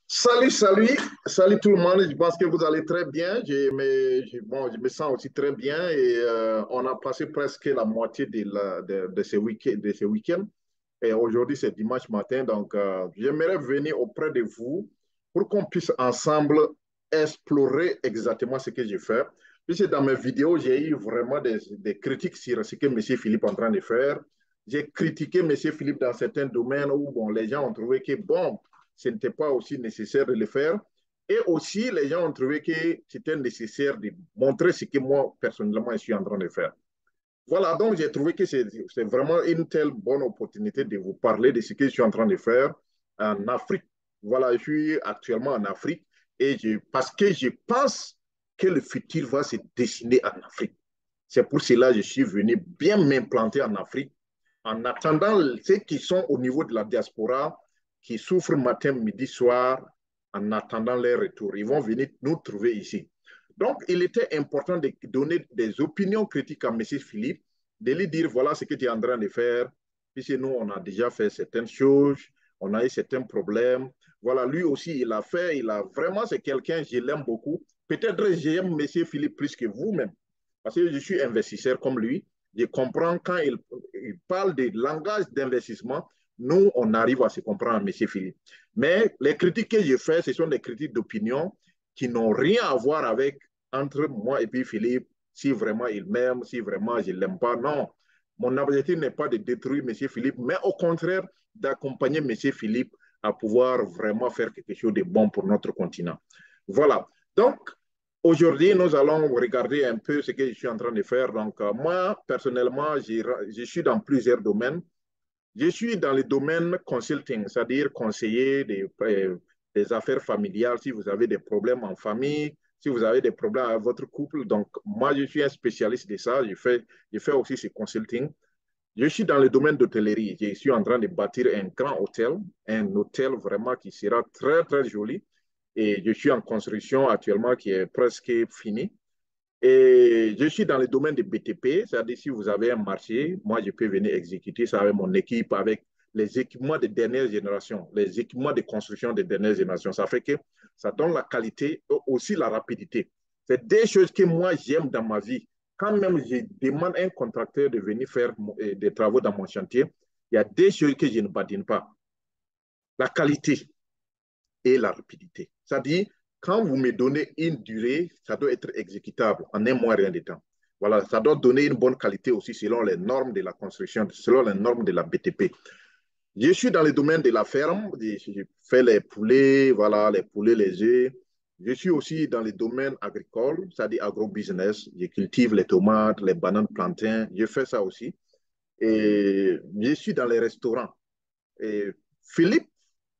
Salut, salut, salut tout le monde. Je pense que vous allez très bien. Bon, je me sens aussi très bien et on a passé presque la moitié de ce week-end. Et aujourd'hui, c'est dimanche matin, donc j'aimerais venir auprès de vous pour qu'on puisse ensemble explorer exactement ce que j'ai fait. Puisque dans mes vidéos, j'ai eu vraiment des critiques sur ce que M. Philippe est en train de faire. J'ai critiqué M. Philippe dans certains domaines où bon, les gens ont trouvé que bon, ce n'était pas aussi nécessaire de le faire. Et aussi, les gens ont trouvé que c'était nécessaire de montrer ce que moi, personnellement, je suis en train de faire. Voilà, donc j'ai trouvé que c'est vraiment une telle bonne opportunité de vous parler de ce que je suis en train de faire en Afrique. Voilà, je suis actuellement en Afrique parce que je pense que le futur va se dessiner en Afrique. C'est pour cela que je suis venu bien m'implanter en Afrique en attendant ceux qui sont au niveau de la diaspora, qui souffrent matin, midi, soir, en attendant leur retour. Ils vont venir nous trouver ici. Donc, il était important de donner des opinions critiques à M. Philippe, de lui dire voilà ce que tu es en train de faire, puisque nous, on a déjà fait certaines choses, on a eu certains problèmes. Voilà, lui aussi, il a fait, il a vraiment, c'est quelqu'un, je l'aime beaucoup. Peut-être j'aime M. Philippe plus que vous-même, parce que je suis investisseur comme lui. Je comprends quand il parle de langage d'investissement, nous, on arrive à se comprendre, M. Philippe. Mais les critiques que je fais, ce sont des critiques d'opinion qui n'ont rien à voir avec entre moi et puis Philippe, si vraiment il m'aime, si vraiment je ne l'aime pas. Non, mon objectif n'est pas de détruire M. Philippe, mais au contraire, d'accompagner M. Philippe à pouvoir vraiment faire quelque chose de bon pour notre continent. Voilà. Donc, aujourd'hui, nous allons regarder un peu ce que je suis en train de faire. Donc, moi, personnellement, je suis dans plusieurs domaines. Je suis dans le domaine consulting, c'est-à-dire conseiller des affaires familiales si vous avez des problèmes en famille, si vous avez des problèmes avec votre couple. Donc, moi, je suis un spécialiste de ça. Je fais aussi ce consulting. Je suis dans le domaine d'hôtellerie. Je suis en train de bâtir un hôtel vraiment qui sera très, très joli. Et je suis en construction actuellement qui est presque fini. Et je suis dans le domaine de BTP, c'est-à-dire si vous avez un marché, moi je peux venir exécuter ça avec mon équipe, avec les équipements de dernière génération, les équipements de construction de dernière génération. Ça fait que ça donne la qualité et aussi la rapidité. C'est des choses que moi j'aime dans ma vie. Quand même je demande à un contracteur de venir faire des travaux dans mon chantier, il y a des choses que je ne badine pas. La qualité et la rapidité. C'est-à-dire, quand vous me donnez une durée, ça doit être exécutable en un mois, rien de temps. Voilà, ça doit donner une bonne qualité aussi selon les normes de la construction, selon les normes de la BTP. Je suis dans le domaine de la ferme, je fais les poulets, voilà, les poulets, les œufs. Je suis aussi dans le domaine agricole, c'est-à-dire agro-business. Je cultive les tomates, les bananes, plantains. Je fais ça aussi. Et je suis dans les restaurants. Et Philippe,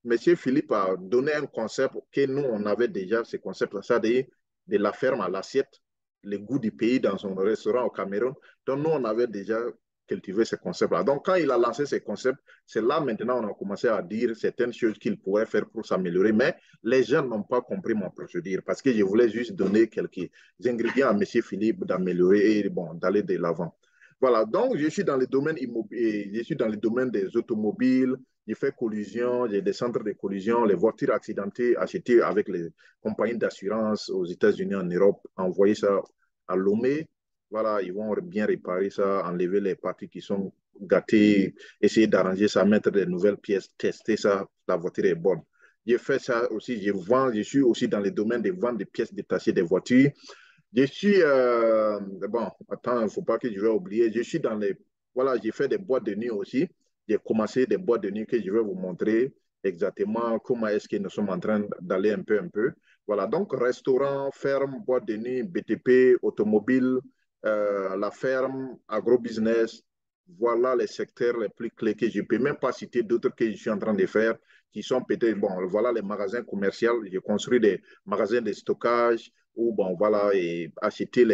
Monsieur Philippe a donné un concept que nous, on avait déjà, ce concept-là, c'est-à-dire de la ferme à l'assiette, le goût du pays dans son restaurant au Cameroun. Donc, nous, on avait déjà cultivé ce concept-là. Donc, quand il a lancé ce concept, c'est là maintenant on a commencé à dire certaines choses qu'il pourrait faire pour s'améliorer. Mais les gens n'ont pas compris mon procédure parce que je voulais juste donner quelques ingrédients à Monsieur Philippe d'améliorer et bon, d'aller de l'avant. Voilà, donc je suis dans le domaine immobilier, je suis dans le domaine des automobiles, j'ai fait collision, j'ai des centres de collision, les voitures accidentées achetées avec les compagnies d'assurance aux États-Unis, en Europe, envoyer ça à Lomé. Voilà, ils vont bien réparer ça, enlever les parties qui sont gâtées, essayer d'arranger ça, mettre des nouvelles pièces, tester ça, la voiture est bonne. J'ai fait ça aussi, je suis aussi dans le domaine de vente de pièces détachées des voitures. Je suis, bon, attends, il ne faut pas que je vais oublier, je suis dans les, voilà, j'ai fait des boîtes de nuit aussi. J'ai commencé des boîtes de nuit que je vais vous montrer exactement comment est-ce que nous sommes en train d'aller un peu. Voilà, donc restaurant, ferme, boîte de nuit, BTP, automobile, la ferme, agro-business, voilà les secteurs les plus clés que je ne peux même pas citer d'autres que je suis en train de faire, qui sont peut-être, bon, voilà les magasins commerciaux, j'ai construit des magasins de stockage, ou bon, voilà, et acheter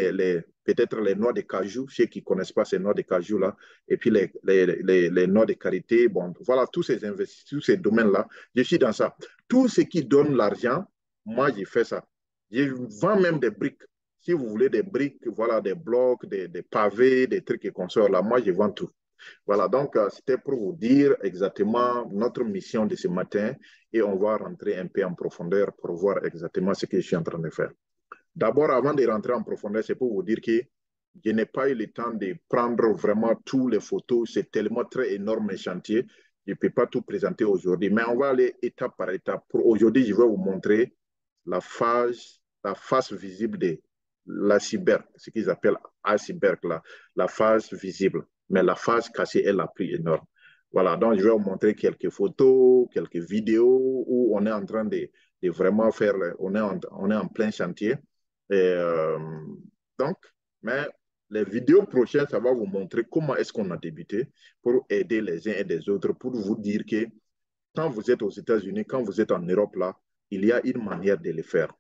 peut-être les noix de cajou, ceux qui ne connaissent pas ces noix de cajou là, et puis les noix de karité, bon, voilà, tous ces domaines-là, je suis dans ça. Tout ce qui donne l'argent, moi, j'ai fait ça. Je vends même des briques. Si vous voulez des briques, voilà, des blocs, des pavés, des trucs et consorts, là, moi, je vends tout. Voilà, donc c'était pour vous dire exactement notre mission de ce matin et on va rentrer un peu en profondeur pour voir exactement ce que je suis en train de faire. D'abord, avant de rentrer en profondeur, c'est pour vous dire que je n'ai pas eu le temps de prendre vraiment toutes les photos. C'est tellement très énorme un chantier. Je ne peux pas tout présenter aujourd'hui, mais on va aller étape par étape. Pour aujourd'hui, je vais vous montrer la face visible de l'iceberg, ce qu'ils appellent iceberg, la face visible. Mais la face cachée est la plus énorme. Voilà, donc je vais vous montrer quelques photos, quelques vidéos où on est en train de vraiment faire, on est en plein chantier. Et, donc, mais les vidéos prochaines, ça va vous montrer comment est-ce qu'on a débuté pour aider les uns et les autres, pour vous dire que quand vous êtes aux États-Unis, quand vous êtes en Europe, là, il y a une manière de le faire.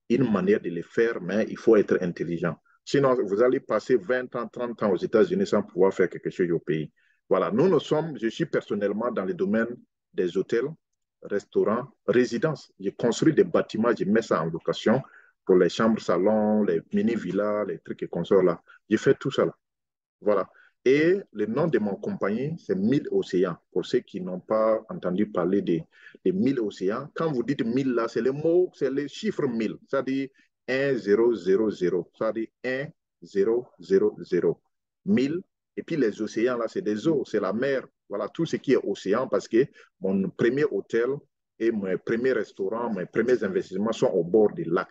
Une manière de le faire, mais il faut être intelligent. Sinon, vous allez passer 20 ans, 30 ans aux États-Unis sans pouvoir faire quelque chose au pays. Voilà, je suis personnellement dans le domaine des hôtels, restaurants, résidences. Je construis des bâtiments, je mets ça en location pour les chambres, salons, les mini-villas, les trucs et consorts là. Je fais tout ça là. Voilà. Et le nom de mon compagnie, c'est 1000 océans. Pour ceux qui n'ont pas entendu parler de 1000 océans, quand vous dites 1000 là, c'est le mot, c'est le chiffre 1000. Ça dit 1000. Ça dit 1000. 1000. Et puis les océans là, c'est des eaux, c'est la mer. Voilà, tout ce qui est océan, parce que mon premier hôtel et mes premiers restaurants, mes premiers investissements sont au bord des lacs.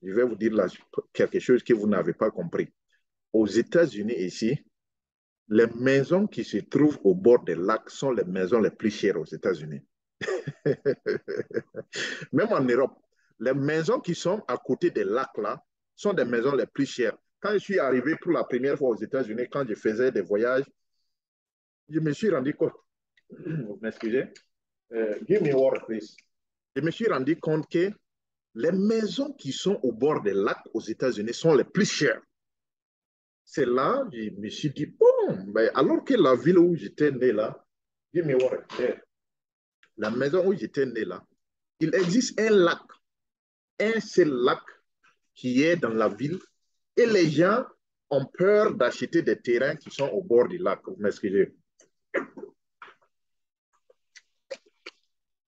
Je vais vous dire là quelque chose que vous n'avez pas compris. Aux États-Unis, ici, les maisons qui se trouvent au bord des lacs sont les maisons les plus chères aux États-Unis. Même en Europe, les maisons qui sont à côté des lacs là sont des maisons les plus chères. Quand je suis arrivé pour la première fois aux États-Unis, quand je faisais des voyages, je me suis rendu compte, vous m'excusez, give me water, please. Je me suis rendu compte que les maisons qui sont au bord des lacs aux États-Unis sont les plus chères. C'est là, je me suis dit, bon, ben, alors que la ville où j'étais né là, la maison où j'étais né là, il existe un seul lac qui est dans la ville et les gens ont peur d'acheter des terrains qui sont au bord du lac. Vous m'excusez.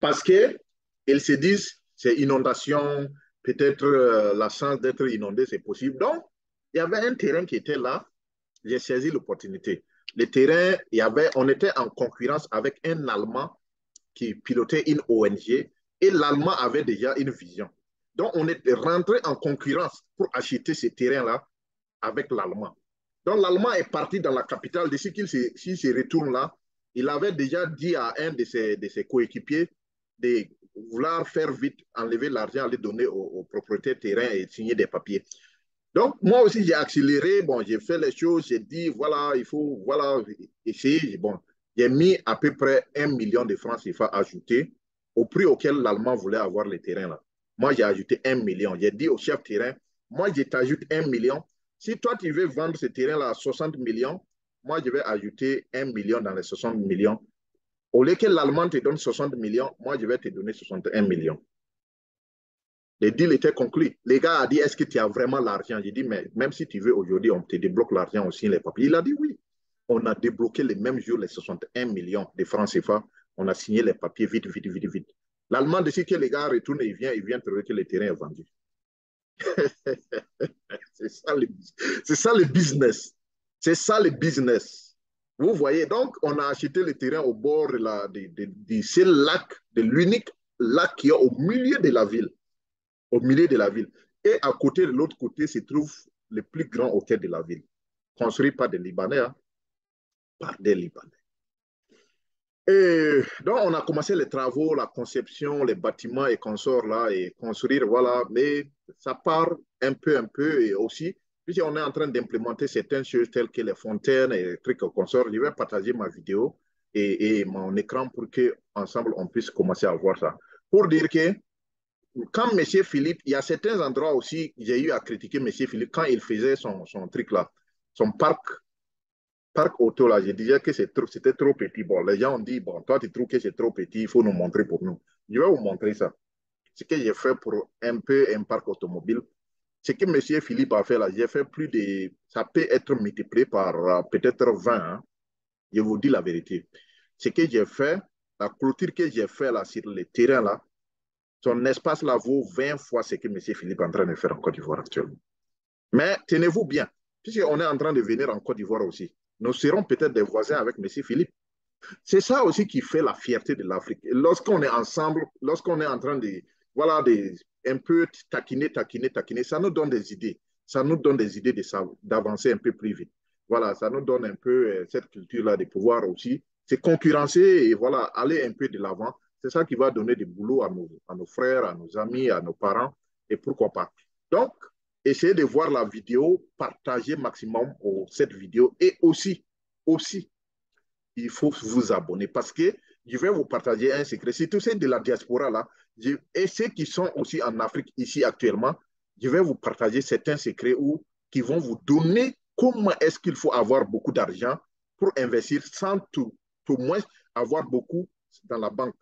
Parce qu'ils se disent, c'est inondation, peut-être la chance d'être inondé, c'est possible. Donc, il y avait un terrain qui était là, j'ai saisi l'opportunité. Le terrain, on était en concurrence avec un Allemand qui pilotait une ONG et l'Allemand avait déjà une vision. Donc, on est rentré en concurrence pour acheter ce terrain-là avec l'Allemand. Donc, l'Allemand est parti dans la capitale. D'ici s'il se retourne là, il avait déjà dit à un de ses coéquipiers de vouloir faire vite, enlever l'argent, aller donner au propriétaire terrain et signer des papiers. Donc, moi aussi, j'ai accéléré. Bon, j'ai fait les choses. J'ai dit, voilà, il faut, voilà, essayer. Bon, j'ai mis à peu près 1 million de francs CFA ajoutés au prix auquel l'Allemand voulait avoir le terrain là. Moi, j'ai ajouté 1 million. J'ai dit au chef terrain, moi, je t'ajoute 1 million. Si toi, tu veux vendre ce terrain-là à 60 millions, moi, je vais ajouter 1 million dans les 60 millions. Au lieu que l'Allemand te donne 60 millions, moi, je vais te donner 61 millions. Le deal était conclu. Les gars a dit, est-ce que tu as vraiment l'argent? J'ai dit, mais même si tu veux aujourd'hui, on te débloque l'argent aussi, les papiers. Il a dit oui. On a débloqué le même jour les 61 millions de francs CFA. On a signé les papiers vite, vite, vite, vite. L'Allemand décide que les gars retournent et il vient trouver que le terrain est vendu. C'est ça le business. C'est ça le business. Vous voyez, donc, on a acheté le terrain au bord de ce lac, de l'unique lac qui est au milieu de la ville. Au milieu de la ville. Et à côté, de l'autre côté, se trouve le plus grand hôtel de la ville, construit par des Libanais, hein, par des Libanais. Et donc, on a commencé les travaux, la conception, les bâtiments et consorts là, et construire, voilà, mais ça part un peu, et aussi, puisqu'on est en train d'implémenter certaines choses telles que les fontaines et trucs consorts, je vais partager ma vidéo et mon écran pour que ensemble on puisse commencer à voir ça. Pour dire que quand M. Philippe, il y a certains endroits aussi, j'ai eu à critiquer M. Philippe quand il faisait son truc là, son parc auto là, je disais que c'était trop petit. Bon, les gens ont dit, bon, toi tu trouves que c'est trop petit, il faut nous montrer pour nous. Je vais vous montrer ça. Ce que j'ai fait pour un peu un parc automobile, ce que M. Philippe a fait là, j'ai fait plus de, ça peut être multiplié par peut-être 20. Hein. Je vous dis la vérité. Ce que j'ai fait, la clôture que j'ai fait là sur le terrain là, son espace là vaut 20 fois ce que M. Philippe est en train de faire en Côte d'Ivoire actuellement. Mais tenez-vous bien, puisqu'on est en train de venir en Côte d'Ivoire aussi, nous serons peut-être des voisins avec M. Philippe. C'est ça aussi qui fait la fierté de l'Afrique. Lorsqu'on est ensemble, lorsqu'on est en train de, voilà, de un peu taquiner, taquiner, taquiner, ça nous donne des idées. Ça nous donne des idées d'avancer un peu plus vite. Voilà, ça nous donne un peu cette culture-là de pouvoir aussi se concurrencer et voilà, aller un peu de l'avant. C'est ça qui va donner du boulot à nos frères, à nos amis, à nos parents et pourquoi pas. Donc, essayez de voir la vidéo, partagez maximum cette vidéo et aussi, il faut vous abonner parce que je vais vous partager un secret. C'est tout ceux de la diaspora là, et ceux qui sont aussi en Afrique ici actuellement, je vais vous partager certains secrets qui vont vous donner comment est-ce qu'il faut avoir beaucoup d'argent pour investir sans tout moins avoir beaucoup dans la banque.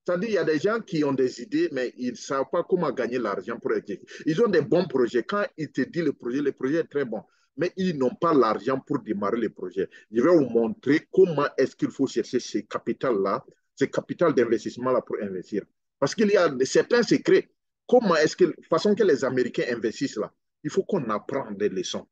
C'est-à-dire qu'il y a des gens qui ont des idées, mais ils ne savent pas comment gagner l'argent pour exécuter. Ils ont des bons projets. Quand ils te disent le projet est très bon, mais ils n'ont pas l'argent pour démarrer le projet. Je vais vous montrer comment est-ce qu'il faut chercher ces capitals-là, ces capitals d'investissement-là pour investir. Parce qu'il y a certains secrets. Comment est-ce que, façon que les Américains investissent là, il faut qu'on apprenne des leçons.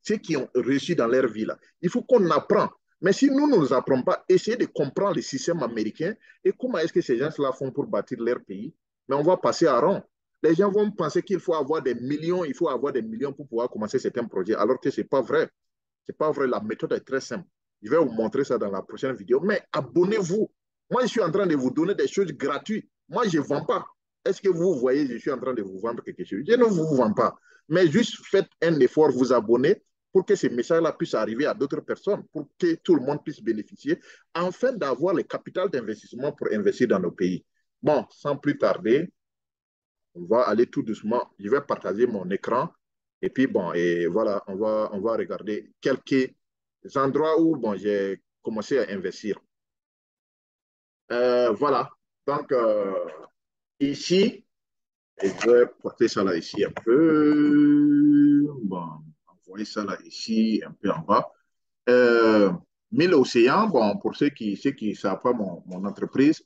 Ceux qui ont réussi dans leur vie là, il faut qu'on apprenne. Mais si nous ne nous apprenons pas, essayer de comprendre le système américain et comment est-ce que ces gens-là font pour bâtir leur pays, mais on va passer à rond. Les gens vont penser qu'il faut avoir des millions, il faut avoir des millions pour pouvoir commencer certains projets, alors que ce n'est pas vrai. Ce n'est pas vrai, la méthode est très simple. Je vais vous montrer ça dans la prochaine vidéo, mais abonnez-vous. Moi, je suis en train de vous donner des choses gratuites. Moi, je ne vends pas. Est-ce que vous voyez, je suis en train de vous vendre quelque chose? Je ne vous vends pas. Mais juste faites un effort, vous abonnez pour que ces messages-là puissent arriver à d'autres personnes, pour que tout le monde puisse bénéficier, afin d'avoir le capital d'investissement pour investir dans nos pays. Bon, sans plus tarder, on va aller tout doucement. Je vais partager mon écran. Et puis, bon, et voilà, on va regarder quelques endroits où, bon, j'ai commencé à investir. Voilà. Donc, ici, et je vais porter ça là ici un peu. Bon, envoyer ça là ici, un peu en bas. Euh, 1000 océans, bon, pour ceux qui ne savent pas mon entreprise.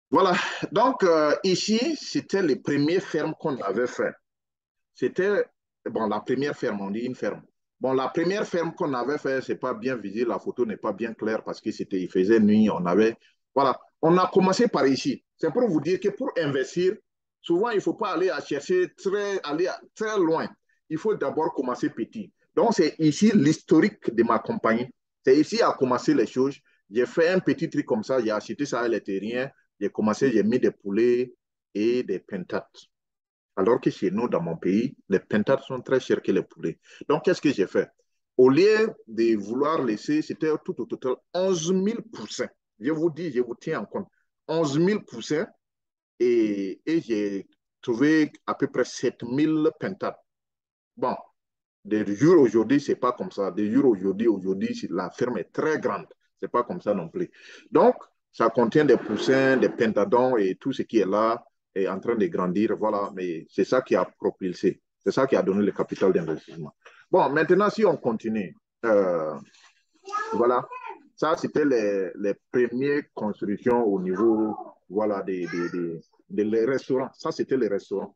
Voilà. Donc, ici, c'était les premières fermes qu'on avait fait. C'était, bon, la première ferme, on dit une ferme. Bon, la première ferme qu'on avait fait, c'est pas bien visible, la photo n'est pas bien claire parce que il faisait nuit, on avait, voilà. On a commencé par ici. C'est pour vous dire que pour investir, souvent, il ne faut pas aller à chercher très loin. Il faut d'abord commencer petit. Donc, c'est ici l'historique de ma compagnie. C'est ici à commencer les choses. J'ai fait un petit truc comme ça, j'ai acheté ça à l'intérieur, j'ai commencé, j'ai mis des poulets et des pentates. Alors que chez nous, dans mon pays, les pintades sont très chers que les poulets. Donc, qu'est-ce que j'ai fait? Au lieu de vouloir laisser, c'était tout au total 11 000 poussins. Je vous dis, je vous tiens en compte. 11 000 poussins et j'ai trouvé à peu près 7 000 pintades. Bon, des jours aujourd'hui, c'est pas comme ça. Des jours aujourd'hui, la ferme est très grande. C'est pas comme ça non plus. Donc, ça contient des poussins, des pentadons et tout ce qui est là est en train de grandir. Voilà, mais c'est ça qui a propulsé. C'est ça qui a donné le capital d'investissement. Bon, maintenant, si on continue, voilà, ça, c'était les premières constructions au niveau, voilà, des restaurants. Ça, c'était les restaurants.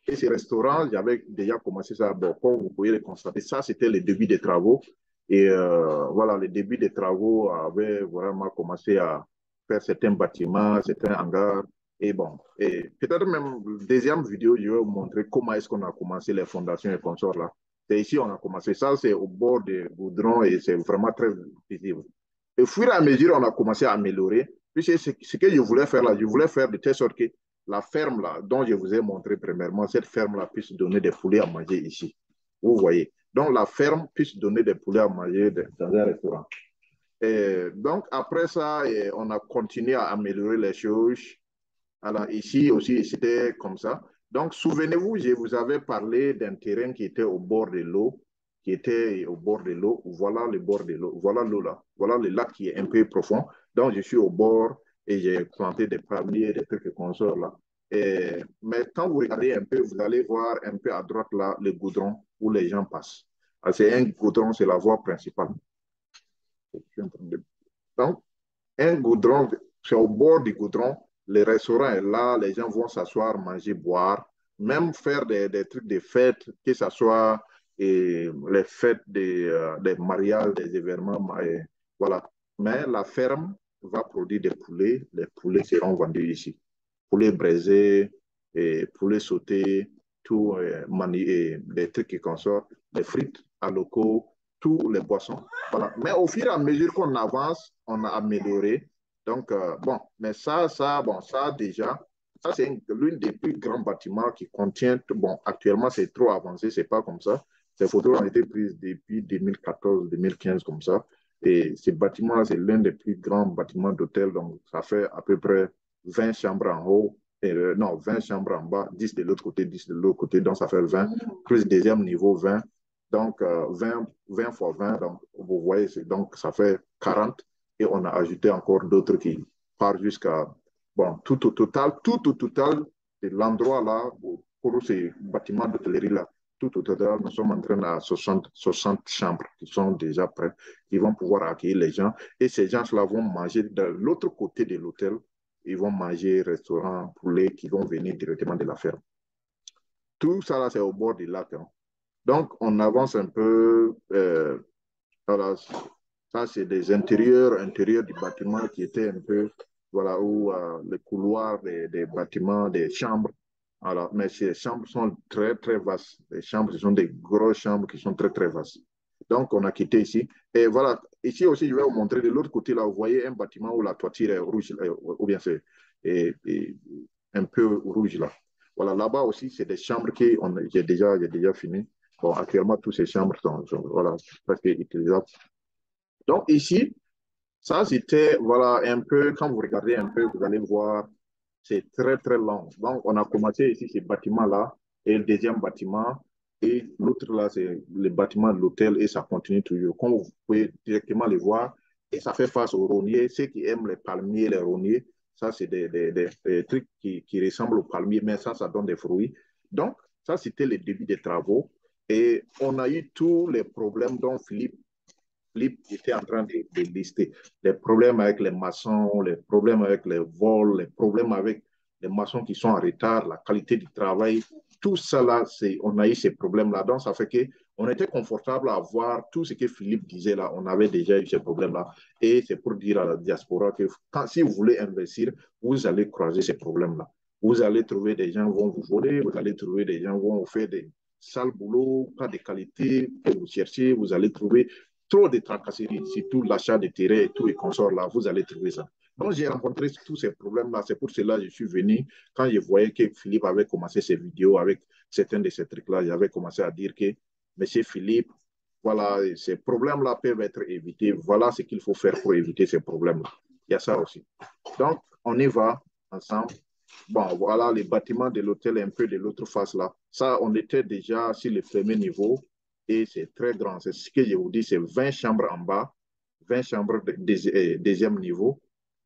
Et ces restaurants, j'avais déjà commencé ça. Bon, comme vous pouvez le constater, ça, c'était le début des travaux. Et voilà, le début des travaux avait vraiment commencé à faire certains bâtiments, certains hangars. Et bon, et peut-être même, deuxième vidéo, je vais vous montrer comment est-ce qu'on a commencé les fondations et consorts là. C'est ici on a commencé. Ça, c'est au bord du goudron et c'est vraiment très visible. Et au fur et à mesure, on a commencé à améliorer. Puis c'est ce que je voulais faire là. Je voulais faire de telle sorte que la ferme là, dont je vous ai montré premièrement, cette ferme là puisse donner des poulets à manger ici. Vous voyez. Donc la ferme puisse donner des poulets à manger dans un restaurant. Et donc après ça, on a continué à améliorer les choses. Alors ici aussi, c'était comme ça. Donc souvenez-vous, je vous avais parlé d'un terrain qui était au bord de l'eau, qui était au bord de l'eau. Voilà le bord de l'eau. Voilà l'eau là. Voilà le lac qui est un peu profond. Donc je suis au bord et j'ai planté des palmiers, des trucs qu'on sort là. Mais quand vous regardez un peu, vous allez voir un peu à droite là le goudron où les gens passent. C'est un goudron, c'est la voie principale. Donc, un goudron, c'est au bord du goudron, le restaurant est là, les gens vont s'asseoir, manger, boire, même faire des trucs de fêtes, que ce soit les fêtes des mariages, des événements, voilà. Mais la ferme va produire des poulets, les poulets seront vendus ici. Poulet braisé, et poulet sauté, tout, des trucs qui consortent, les frites à locaux, tous les boissons. Voilà. Mais au fur et à mesure qu'on avance, on a amélioré. Donc, bon, mais bon, ça déjà, ça c'est l'une des plus grands bâtiments qui contient, bon, actuellement c'est trop avancé, c'est pas comme ça. Ces photos ont été prises depuis 2014-2015 comme ça. Et ce bâtiment, c'est l'un des plus grands bâtiments d'hôtel, donc ça fait à peu près 20 chambres en haut, non, 20 chambres en bas, 10 de l'autre côté, 10 de l'autre côté, donc ça fait 20, plus deuxième niveau 20, donc 20 fois 20, donc vous voyez, donc ça fait 40, et on a ajouté encore d'autres qui partent jusqu'à, bon, tout au total de l'endroit là, pour ces bâtiments d'hôtellerie-là, tout au total, nous sommes en train de 60 chambres qui sont déjà prêtes, qui vont pouvoir accueillir les gens, et ces gens-là vont manger de l'autre côté de l'hôtel, ils vont manger restaurant, poulet, qui vont venir directement de la ferme. Tout ça, là, c'est au bord du lac. Hein. Donc, on avance un peu. Voilà, ça, c'est des intérieurs du bâtiment qui étaient un peu, voilà, où les couloirs des bâtiments, des chambres. Voilà. Mais ces chambres sont très, très vastes. Les chambres, ce sont des grosses chambres qui sont très, très vastes. Donc, on a quitté ici. Et voilà, ici aussi, je vais vous montrer de l'autre côté, là, vous voyez un bâtiment où la toiture est rouge, ou bien c'est un peu rouge, là. Voilà, là-bas aussi, c'est des chambres qui, j'ai déjà fini. Bon, actuellement, toutes ces chambres sont voilà, presque utilisables. Donc, ici, ça, c'était, voilà, un peu, quand vous regardez un peu, vous allez voir, c'est très, très long. Donc, on a commencé ici, ces bâtiments-là, et le deuxième bâtiment, et l'autre là, c'est le bâtiment de l'hôtel, et ça continue toujours. Comme vous pouvez directement les voir, et ça fait face aux rogniers. Ceux qui aiment les palmiers, les rogniers, ça, c'est des trucs qui ressemblent aux palmiers, mais ça donne des fruits. Donc, ça, c'était le début des travaux. Et on a eu tous les problèmes dont Philippe était en train de lister. Les problèmes avec les maçons, les problèmes avec les vols, les problèmes avec les maçons qui sont en retard, la qualité du travail, tout ça là, on a eu ces problèmes-là. Donc, ça fait qu'on était confortable à voir tout ce que Philippe disait là. On avait déjà eu ces problèmes-là. Et c'est pour dire à la diaspora que si vous voulez investir, vous allez croiser ces problèmes-là. Vous allez trouver des gens qui vont vous voler, vous allez trouver des gens qui vont vous faire des sales boulots, pas de qualité que vous cherchez, vous allez trouver trop de tracasseries, surtout l'achat de terrain et tout et consorts là, vous allez trouver ça. Donc j'ai rencontré tous ces problèmes-là, c'est pour cela que je suis venu. Quand je voyais que Philippe avait commencé ses vidéos avec certains de ces trucs-là, j'avais commencé à dire que Monsieur Philippe, voilà, ces problèmes-là peuvent être évités. Voilà ce qu'il faut faire pour éviter ces problèmes-là. Il y a ça aussi. Donc, on y va ensemble. Bon, voilà les bâtiments de l'hôtel un peu de l'autre face là. Ça, on était déjà sur le premier niveau et c'est très grand. C'est ce que je vous dis, c'est 20 chambres en bas, 20 chambres deuxième niveau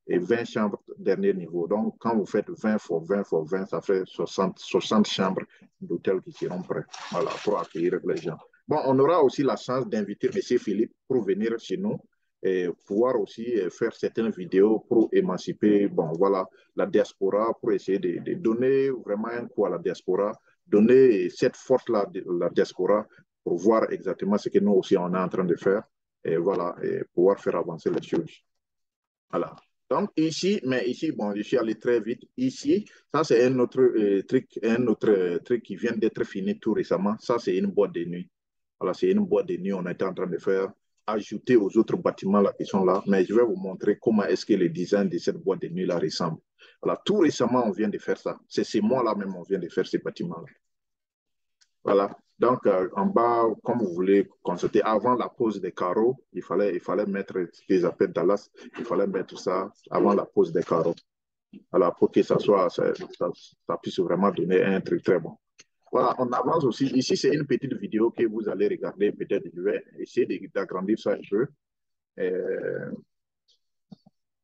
et 20 chambres dernier niveau. Donc, quand vous faites 20 fois 20 fois 20, ça fait 60 chambres d'hôtel qui seront prêtes voilà, pour accueillir les gens. Bon, on aura aussi la chance d'inviter M. Philippe pour venir chez nous et pouvoir aussi faire certaines vidéos pour émanciper, bon, voilà, la diaspora, pour essayer de donner vraiment un coup à la diaspora, donner cette force-là de la diaspora pour voir exactement ce que nous aussi on est en train de faire et voilà, et pouvoir faire avancer les choses. Voilà. Donc ici, mais ici, bon, je suis allé très vite. Ici, ça c'est un autre truc qui vient d'être fini tout récemment. Ça c'est une boîte de nuit. Voilà, c'est une boîte de nuit. On était en train de faire ajouter aux autres bâtiments là qui sont là. Mais je vais vous montrer comment est-ce que le design de cette boîte de nuit là ressemble. Voilà, tout récemment on vient de faire ça. C'est ces mois-là même on vient de faire ces bâtiments là. Voilà. Donc, en bas, comme vous voulez constater, avant la pose des carreaux, il fallait mettre ce qu'ils appellent Dallas, il fallait mettre ça avant la pose des carreaux. Voilà, pour que ça puisse vraiment donner un truc très bon. Voilà, on avance aussi. Ici, c'est une petite vidéo que vous allez regarder. Peut-être je vais essayer d'agrandir ça un peu. Euh,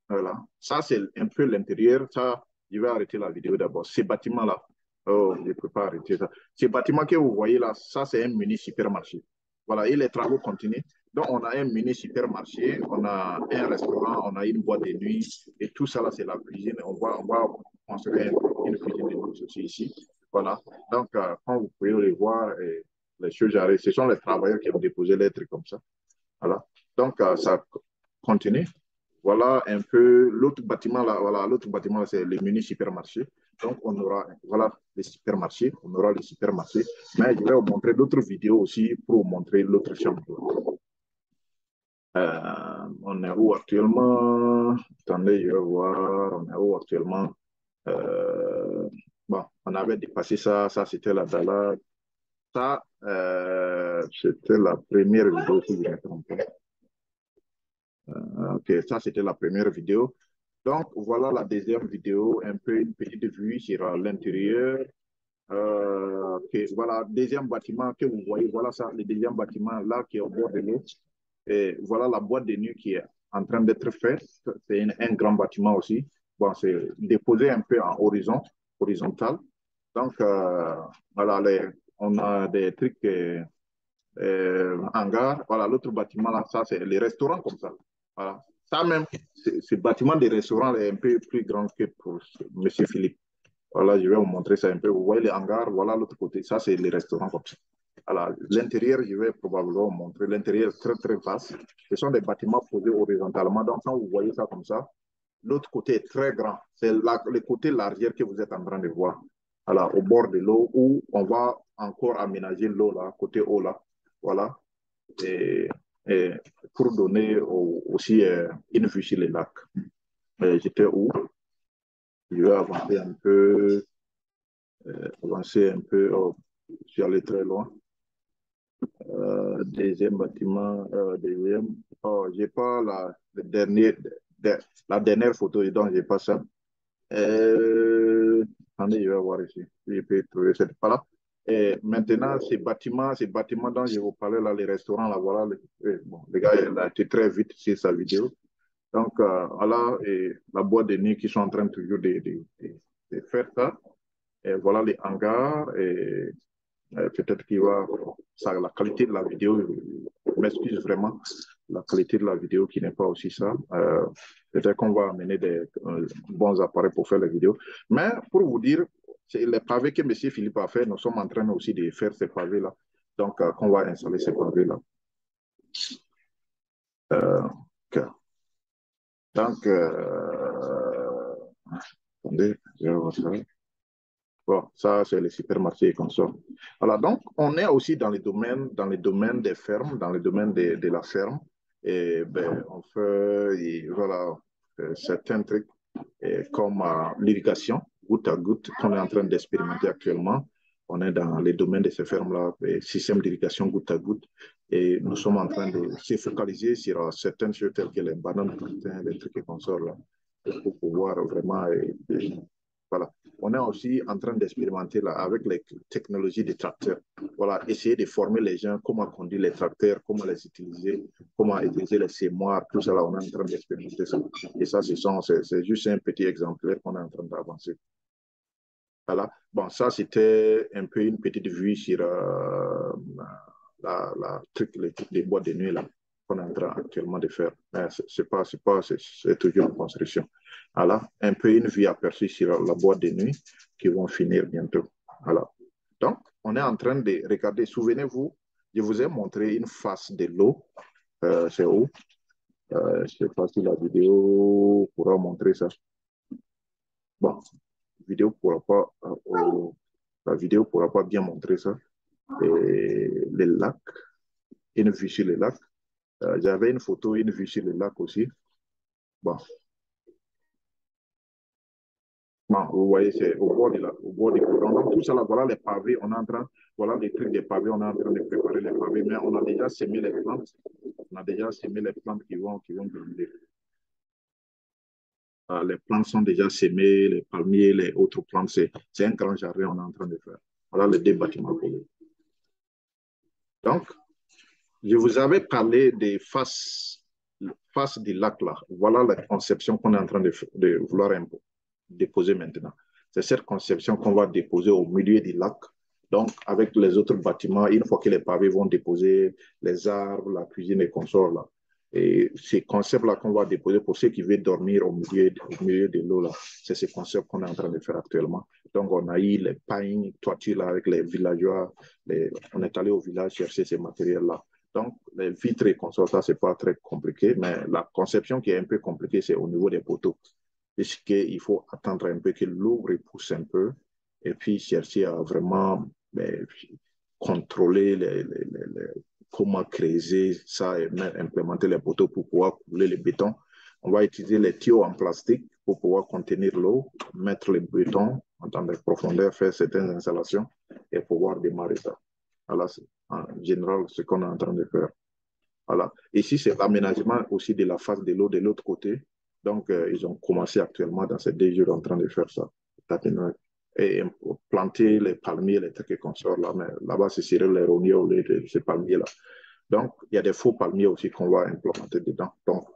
voilà. Ça, c'est un peu l'intérieur. Ça, je vais arrêter la vidéo d'abord. Ces bâtiments-là, oh, je ne peux pas arrêter ça. Ces bâtiments que vous voyez là, ça, c'est un mini supermarché. Voilà, et les travaux continuent. Donc, on a un mini supermarché, on a un restaurant, on a une boîte de nuit, et tout ça, là, c'est la cuisine. On va construire une cuisine de luxe aussi ici. Voilà. Donc, quand vous pouvez les voir, les choses arrivent. Ce sont les travailleurs qui ont déposé les trucs comme ça. Voilà. Donc, ça continue. Voilà un peu l'autre bâtiment là. Voilà, l'autre bâtiment, c'est le mini supermarché. Donc, on aura, voilà, les supermarchés. On aura les supermarchés. Mais je vais vous montrer d'autres vidéos aussi pour vous montrer l'autre chambre. On est où actuellement? Attendez, je vais voir. On est où actuellement? Bon, on avait dépassé ça. Ça, c'était la Dala. Ça, c'était la première vidéo que j'ai trompé. Ok, ça, c'était la première vidéo. Donc, voilà la deuxième vidéo, un peu une petite vue sur l'intérieur. Ok, voilà, deuxième bâtiment que vous voyez, voilà ça, le deuxième bâtiment là qui est au bord de l'eau. Et voilà la boîte de nuit qui est en train d'être faite. C'est un grand bâtiment aussi. Bon, c'est déposé un peu en horizontal. Donc, voilà, on a des trucs hangars. Voilà, l'autre bâtiment là, ça, c'est les restaurants comme ça. Voilà. Ça même, ce bâtiment des restaurants est un peu plus grand que pour M. Philippe. Voilà, je vais vous montrer ça un peu. Vous voyez les hangars, voilà l'autre côté. Ça, c'est les restaurants comme ça. Alors, l'intérieur, je vais probablement vous montrer. L'intérieur est très, très vaste. Ce sont des bâtiments posés horizontalement. Donc, quand vous voyez ça comme ça, l'autre côté est très grand. C'est le côté largeur que vous êtes en train de voir. Alors, au bord de l'eau, où on va encore aménager l'eau là, côté eau là. Voilà. Et, et pour donner aussi une vue sur les lacs. J'étais où? Je vais avancer un peu. Avancer un peu. Oh, je suis allé très loin. Deuxième bâtiment, deuxième. Oh, j'ai pas la dernière photo, donc j'ai pas ça. Attendez, je vais voir ici. Je peux trouver cette pas là. Et maintenant, ces bâtiments dont je vous parlais là, les restaurants là, voilà. Bon, les gars, il a été très vite sur sa vidéo. Donc, voilà, et la boîte de nuit qui sont en train toujours de faire ça. Et voilà les hangars. Et peut-être qu'il va. Ça, la qualité de la vidéo, je m'excuse vraiment. La qualité de la vidéo qui n'est pas aussi ça. Peut-être qu'on va amener des bons appareils pour faire les vidéos. Mais pour vous dire, c'est les pavés que M. Philippe a fait, nous sommes en train aussi de faire ces pavés-là. Donc, qu'on va installer ces pavés-là. Okay. Donc, attendez, je vais voir ça. Bon, ça, c'est les supermarchés comme ça. Voilà, donc, on est aussi dans les domaines des fermes, dans les domaines de la ferme. Et ben, on fait, et voilà, certains trucs comme l'irrigation, goutte à goutte, qu'on est en train d'expérimenter actuellement. On est dans les domaines de ces fermes-là, système d'irrigation goutte à goutte. Et nous sommes en train de se focaliser sur certaines choses telles que les bananes, les trucs et consorts, là, pour pouvoir vraiment voilà. On est aussi en train d'expérimenter là avec les technologies des tracteurs. Voilà, essayer de former les gens comment conduire les tracteurs, comment les utiliser, comment utiliser les sémoirs, tout ça là, on est en train d'expérimenter ça. Et ça, c'est juste un petit exemplaire qu'on est en train d'avancer. Voilà. Bon, ça, c'était un peu une petite vue sur les trucs des boîtes de nuit là qu'on est en train actuellement de faire. Mais c'est toujours en construction. Voilà, un peu une vue aperçue sur la boîte de nuit qui vont finir bientôt. Voilà. Donc, on est en train de regarder. Souvenez-vous, je vous ai montré une face de l'eau. C'est où? Je ne sais pas si la vidéo pourra montrer ça. Bon, la vidéo pourra pas bien montrer ça. Et les lacs, une vue sur les lacs. J'avais une photo, une vue sur les lacs aussi. Bon, bon, vous voyez, c'est au bord du courant. Donc, tout ça là, voilà les pavés, on est en train, voilà les trucs des pavés, on est en train de préparer les pavés, mais on a déjà semé les plantes. On a déjà semé les plantes qui vont grandir. Les plantes sont déjà semées, les palmiers, les autres plantes. C'est un grand jardin on est en train de faire. Voilà les deux bâtiments. Donc, je vous avais parlé des faces du lac là. Voilà la conception qu'on est en train de vouloir déposer maintenant. C'est cette conception qu'on va déposer au milieu du lac. Donc, avec les autres bâtiments, une fois que les pavés vont déposer les arbres, la cuisine et consorts, là. Et ces concepts-là qu'on va déposer pour ceux qui veulent dormir au milieu de l'eau, là, c'est ces concepts qu'on est en train de faire actuellement. Donc, on a eu les pagnes, toitures là, avec les villageois. On est allé au village chercher ces matériels-là. Donc, les vitres et consorts, ça, c'est pas très compliqué, mais la conception qui est un peu compliquée, c'est au niveau des poteaux. Puisqu'il faut attendre un peu que l'eau repousse un peu et puis chercher à vraiment contrôler comment créer ça et implémenter les poteaux pour pouvoir couler le béton. On va utiliser les tuyaux en plastique pour pouvoir contenir l'eau, mettre le béton dans des profondeurs, faire certaines installations et pouvoir démarrer ça. Voilà, c'est en général ce qu'on est en train de faire. Voilà. Ici, c'est l'aménagement aussi de la face de l'eau de l'autre côté. Donc, ils ont commencé actuellement dans ces 2 jours en train de faire ça. Et planter les palmiers, les trucs qu'on sort là. Mais là-bas, c'est sur les rogniers ou ces palmiers-là. Donc, il y a des faux palmiers aussi qu'on va implémenter dedans. Donc,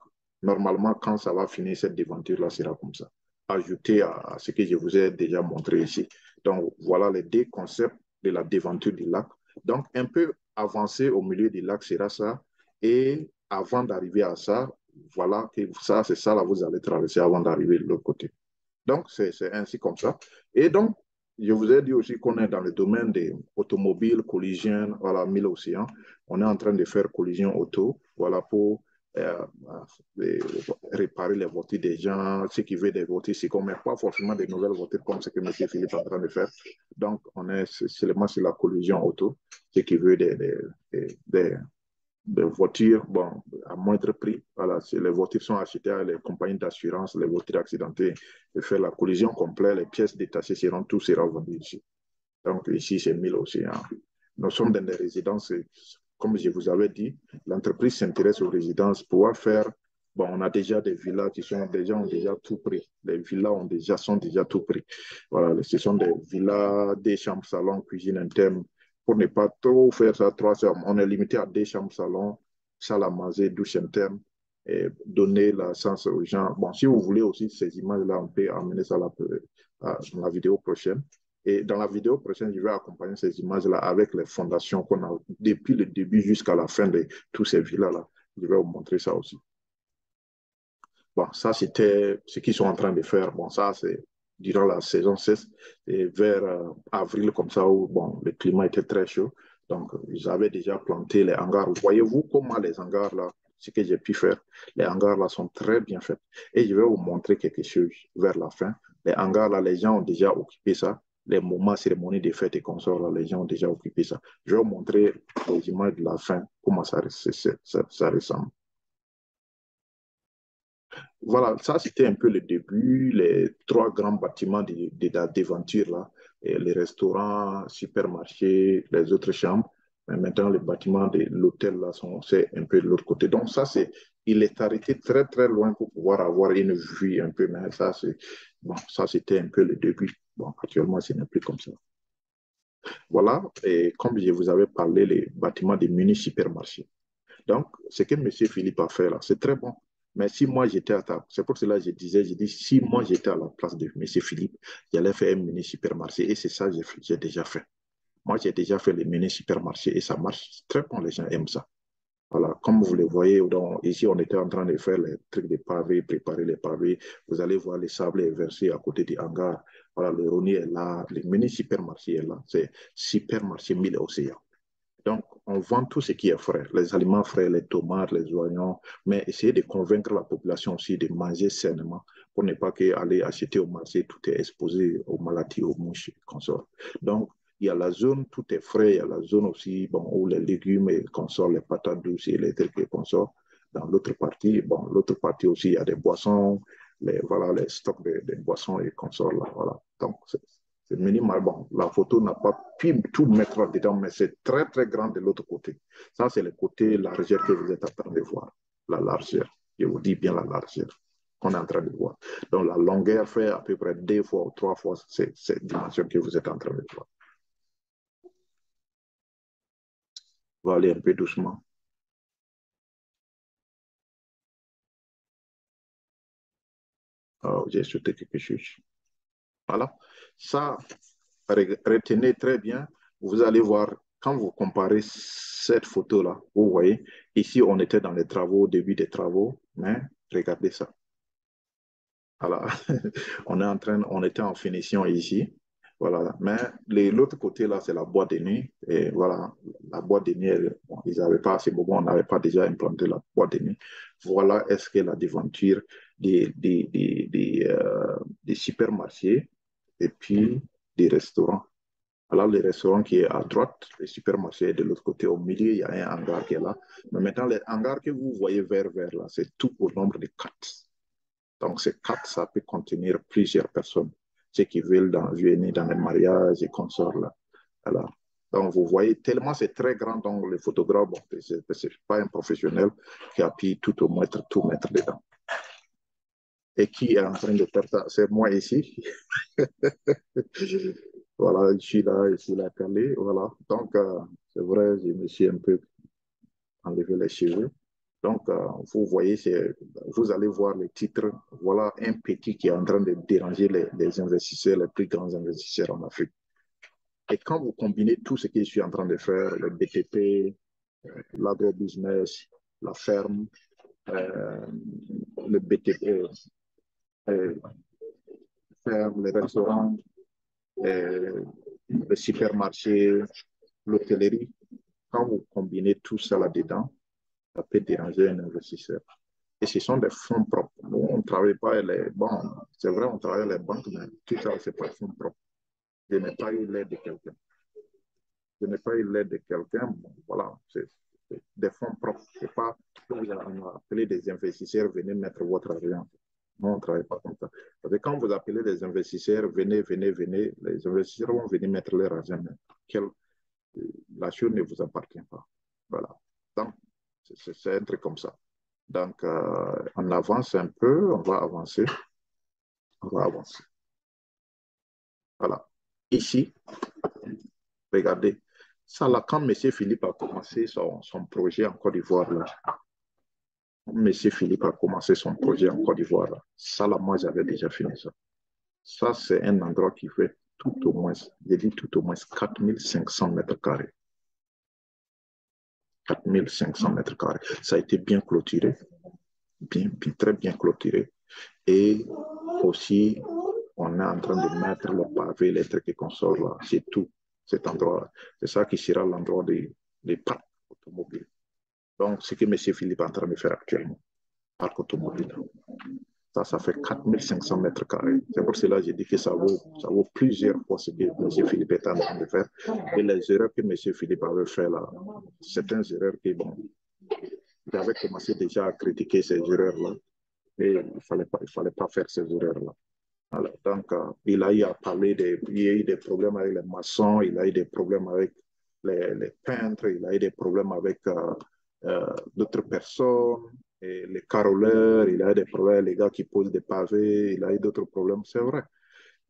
normalement, quand ça va finir, cette devanture-là sera comme ça. Ajouté à ce que je vous ai déjà montré ici. Donc, voilà les 2 concepts de la devanture du lac. Donc, un peu avancé au milieu du lac sera ça. Et avant d'arriver à ça, voilà que ça, c'est ça, là, vous allez traverser avant d'arriver de l'autre côté. Donc, c'est ainsi comme ça. Et donc, je vous ai dit aussi qu'on est dans le domaine des automobiles, collisions, voilà, 1000 océans. On est en train de faire collision auto, voilà, pour euh, réparer les voitures des gens, ceux qui veulent des voitures, c'est qu'on ne met pas forcément des nouvelles voitures comme ce que M. Philippe est en train de faire. Donc, on est seulement sur la collision auto, ce qui veut des voitures, bon, à moindre prix. Voilà, les voitures sont achetées à les compagnies d'assurance, les voitures accidentées, de faire la collision complète, les pièces détachées seront, tout sera vendu ici. Donc ici, c'est 1000 aussi. Hein. Nous sommes dans des résidences, comme je vous avais dit, l'entreprise s'intéresse aux résidences pour faire. Bon, on a déjà des villas qui sont déjà, ont déjà tout pris. Les villas sont déjà tout pris. Voilà, ce sont des villas, des chambres, salons, cuisine interne. Pour ne pas trop faire ça, 3 chambres, on est limité à 2 chambres, salon, salle à manger, douche interne et donner la chance aux gens. Bon, si vous voulez aussi ces images-là, on peut amener ça dans la vidéo prochaine. Et dans la vidéo prochaine, je vais accompagner ces images-là avec les fondations qu'on a depuis le début jusqu'à la fin de tous ces villas-là. Je vais vous montrer ça aussi. Bon, ça, c'était ce qu'ils sont en train de faire. Bon, ça, c'est durant la saison 16, et vers avril, comme ça, où bon, le climat était très chaud. Donc, ils avaient déjà planté les hangars. Voyez-vous comment les hangars, là, ce que j'ai pu faire, les hangars, là, sont très bien faits. Et je vais vous montrer quelque chose vers la fin. Les hangars, là, les gens ont déjà occupé ça. Les moments, cérémonies de fêtes et consorts, là, les gens ont déjà occupé ça. Je vais vous montrer les images de la fin, comment ça ressemble. Voilà, ça c'était un peu le début, les 3 grands bâtiments d'aventure là, et les restaurants, supermarchés, les autres chambres. Mais maintenant, les bâtiments de l'hôtel là c'est un peu de l'autre côté. Donc ça, il est arrêté très très loin pour pouvoir avoir une vue un peu. Mais ça, bon, ça c'était un peu le début. Bon, actuellement, ce n'est plus comme ça. Voilà, et comme je vous avais parlé, les bâtiments des mini-supermarchés. Donc, ce que M. Philippe a fait là, c'est très bon. Mais si moi j'étais à ta... C'est pour cela que je dis, si moi j'étais à la place de M. Philippe, j'allais faire un mini supermarché et c'est ça que j'ai déjà fait. Moi, j'ai déjà fait les mini supermarchés et ça marche très bon, les gens aiment ça. Voilà, comme vous le voyez, donc, ici on était en train de faire les trucs de pavés, préparer les pavés. Vous allez voir les sables versés à côté du hangar. Voilà, le Roni est là, le mini supermarché est là. C'est supermarché 1000 océans. Donc, on vend tout ce qui est frais, les aliments frais, les tomates, les oignons, mais essayer de convaincre la population aussi de manger sainement pour ne pas qu'aller acheter au marché, tout est exposé aux maladies, aux mouches, consorts. Donc, il y a la zone, tout est frais, il y a la zone aussi bon, où les légumes et consorts, les patates douces et les trucs et consorts. Dans l'autre partie, bon, l'autre partie aussi, il y a des boissons, voilà, les stocks de boissons et consorts là, voilà. Donc, c'est minimal. Bon, la photo n'a pas pu tout mettre dedans, mais c'est très, très grand de l'autre côté. Ça, c'est le côté largeur que vous êtes en train de voir. La largeur. Je vous dis bien la largeur qu'on est en train de voir. Donc, la longueur fait à peu près 2 fois ou 3 fois cette dimension que vous êtes en train de voir. On va aller un peu doucement. J'ai sauté quelque chose. Voilà. Ça, retenez très bien. vous allez voir, quand vous comparez cette photo-là, vous voyez, ici, on était dans les travaux, au début des travaux, mais regardez ça. Voilà, on était en finition ici. Voilà, mais l'autre côté là, c'est la boîte de nuit. Et voilà, la boîte de nuit, bon, ils n'avaient pas, à ce moment, on n'avait pas déjà implanté la boîte de nuit. Voilà, est-ce que la devanture des supermarchés et puis des restaurants. Alors, le restaurant qui est à droite, le supermarché est de l'autre côté. Au milieu, il y a un hangar qui est là. Mais maintenant, les hangars que vous voyez vers là, c'est tout au nombre de quatre. Donc, ces quatre, ça peut contenir plusieurs personnes, ceux qui veulent venir dans les mariages et consorts là. Voilà. Donc, vous voyez, tellement c'est très grand, donc le photographe, bon, c'est pas un professionnel qui appuie tout mettre dedans. Et qui est en train de faire ça? C'est moi ici. Voilà, je suis là calé, voilà. Donc, c'est vrai, je me suis un peu enlevé les cheveux. Donc, vous voyez, vous allez voir les titres. Voilà un petit qui est en train de déranger les investisseurs, les plus grands investisseurs en Afrique. Et quand vous combinez tout ce que je suis en train de faire, le BTP, l'agrobusiness, la ferme, euh, le BTP, euh, ferme, les restaurants, le supermarché, l'hôtellerie, quand vous combinez tout ça là-dedans, ça peut déranger un investisseur. Et ce sont des fonds propres. Nous, on ne travaille pas les banques. C'est vrai, on travaille les banques, mais tout ça, c'est pas fonds propres. Je n'ai pas eu l'aide de quelqu'un. Je n'ai pas eu l'aide de quelqu'un. Bon, voilà, c'est des fonds propres. C'est pas, on a appelé des investisseurs, venez mettre votre argent. Non, on ne travaille pas comme ça. Parce que quand vous appelez des investisseurs, venez, venez, venez, les investisseurs vont venir mettre leur argent. Quel, la chose ne vous appartient pas. Voilà. Donc, c'est un truc comme ça. Donc, on avance un peu, on va avancer, on va avancer. Voilà. Ici, regardez, ça là, quand M. Philippe a commencé son projet en Côte d'Ivoire, là, M. Philippe a commencé son projet en Côte d'Ivoire, là, ça là, moi, j'avais déjà fini ça. Ça, c'est un endroit qui fait tout au moins, j'ai dit tout au moins 4500 mètres carrés. 4500 mètres carrés. Ça a été bien clôturé, très bien clôturé. Et aussi, on est en train de mettre le pavé électrique qu'on sort là. C'est tout, cet endroit. C'est ça qui sera l'endroit des parcs automobiles. Donc, ce que M. Philippe est en train de faire actuellement, parc automobile. Ça fait 4500 mètres carrés. C'est pour cela que j'ai dit que ça vaut plusieurs fois ce que M. Philippe est en train de faire. Et les erreurs que M. Philippe avait fait là, certaines erreurs qui, bon, j'avais commencé déjà à critiquer ces erreurs-là. Et il fallait pas faire ces erreurs-là. Alors, donc, il a eu à parler il y a eu des problèmes avec les maçons, il a eu des problèmes avec les peintres, il a eu des problèmes avec d'autres personnes, et les caroleurs, il a eu des problèmes avec les gars qui posent des pavés, il a eu d'autres problèmes, c'est vrai.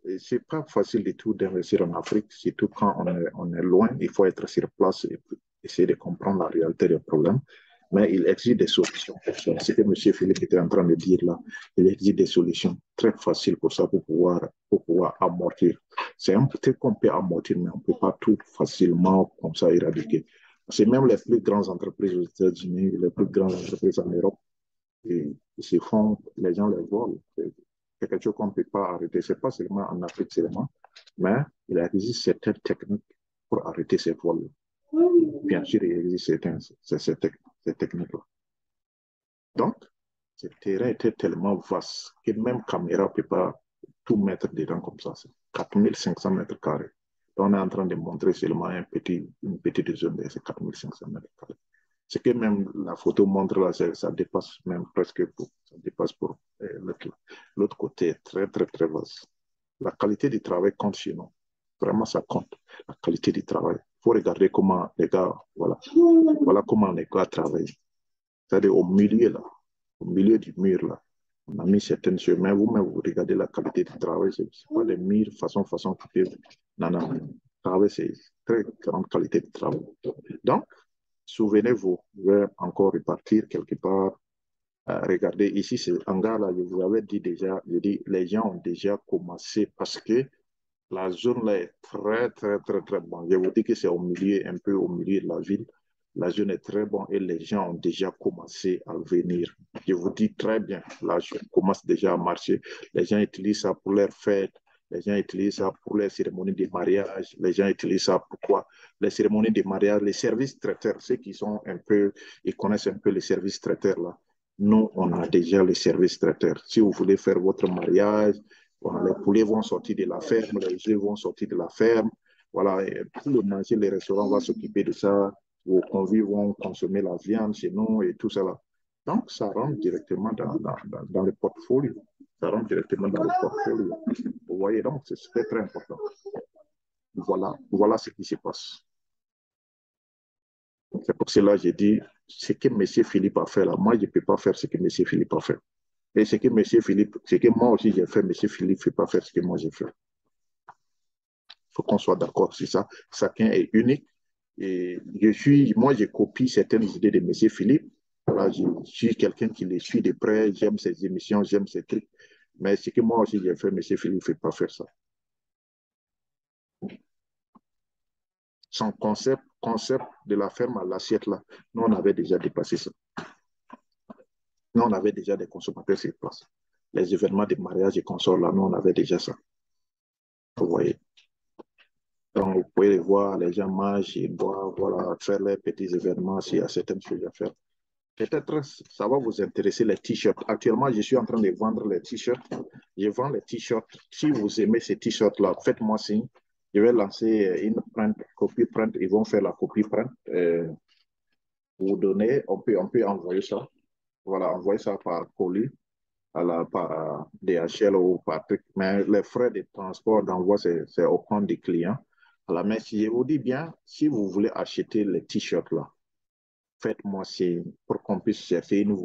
Et c'est pas facile du tout d'investir en Afrique, surtout quand on est loin, il faut être sur place et essayer de comprendre la réalité des problèmes. Mais il existe des solutions. C'est ce que M. Philippe était en train de dire là. Il existe des solutions très faciles pour ça, pour pouvoir amortir. C'est un truc qu'on peut amortir, mais on ne peut pas tout facilement comme ça éradiquer. C'est même les plus grandes entreprises aux États-Unis, les plus grandes entreprises en Europe, et ils se font, les gens les volent. C'est quelque chose qu'on ne peut pas arrêter. Ce n'est pas seulement en Afrique seulement, mais il existe certaines techniques pour arrêter ces vols. Bien sûr, il existe ces techniques-là. Donc, ce terrain était tellement vaste que même caméra ne peut pas tout mettre dedans comme ça. C'est 4500 mètres carrés. On est en train de montrer seulement une petite zone de ces 4500 mètres carrés. Ce que même la photo montre là, ça dépasse même presque pour, ça dépasse pour l'autre côté, très, très, très vaste. La qualité du travail compte chez nous. Vraiment, ça compte. La qualité du travail. Il faut regarder comment les gars, voilà comment les gars travaillent. C'est-à-dire au milieu du mur là. On a mis certaines choses, mais vous-même, vous regardez la qualité du travail, c'est pas des murs façon qui peuvent. Non, non. Le travail, c'est très grande qualité de travail. Donc, souvenez-vous, je vais encore repartir quelque part. Regardez, ici, c'est hangar là, je vous avais dit déjà, je dis, les gens ont déjà commencé parce que La zone là est très, très, très, très bonne. Je vous dis que c'est au milieu, un peu au milieu de la ville. La zone est très bonne et les gens ont déjà commencé à venir. Je vous dis très bien, la zone commence déjà à marcher. Les gens utilisent ça pour leurs fêtes, les gens utilisent ça pour les cérémonies de mariage, les gens utilisent ça pour quoi? Les cérémonies de mariage, les services traiteurs, ceux qui sont un peu, ils connaissent un peu les services traiteurs là. Nous, on a déjà les services traiteurs. Si vous voulez faire votre mariage, voilà, les poulets vont sortir de la ferme, les œufs vont sortir de la ferme. Voilà, et tout le manger, les restaurants vont s'occuper de ça. Vos convives vont consommer la viande chez nous et tout ça là. Donc, ça rentre directement dans le portfolio. Ça rentre directement dans le portfolio. Vous voyez, donc, c'est très, très important. Voilà, voilà ce qui se passe. C'est pour cela que j'ai dit, ce que M. Philippe a fait là, moi, je ne peux pas faire ce que M. Philippe a fait. Et ce que M. Philippe, ce que moi aussi j'ai fait, M. Philippe ne fait pas faire ce que moi j'ai fait. Il faut qu'on soit d'accord sur ça. Chacun est unique. Et moi, je copie certaines idées de M. Philippe. Voilà, je suis quelqu'un qui les suit de près. J'aime ses émissions, j'aime ses trucs. Mais ce que moi aussi j'ai fait, M. Philippe ne fait pas faire ça. Son concept de la ferme à l'assiette, là, nous, on avait déjà dépassé ça. Nous, on avait déjà des consommateurs sur place. Les événements de mariage et consorts, là, nous, on avait déjà ça. Vous voyez. Donc, vous pouvez les voir, les gens mangent et boivent, voilà, faire les petits événements s'il y a certaines choses à faire. Peut-être ça va vous intéresser les t-shirts. Actuellement, je suis en train de vendre les t-shirts. Je vends les t-shirts. Si vous aimez ces t-shirts-là, faites-moi signe. Je vais lancer une print, copie print. Ils vont faire la copie print. Vous donner, on peut envoyer ça. Voilà, envoyer ça par colis, par DHL ou par truc. Mais les frais de transport d'envoi, c'est au compte des clients. Alors, mais si je vous dis bien, si vous voulez acheter les t-shirts là, faites-moi signe pour qu'on puisse chercher une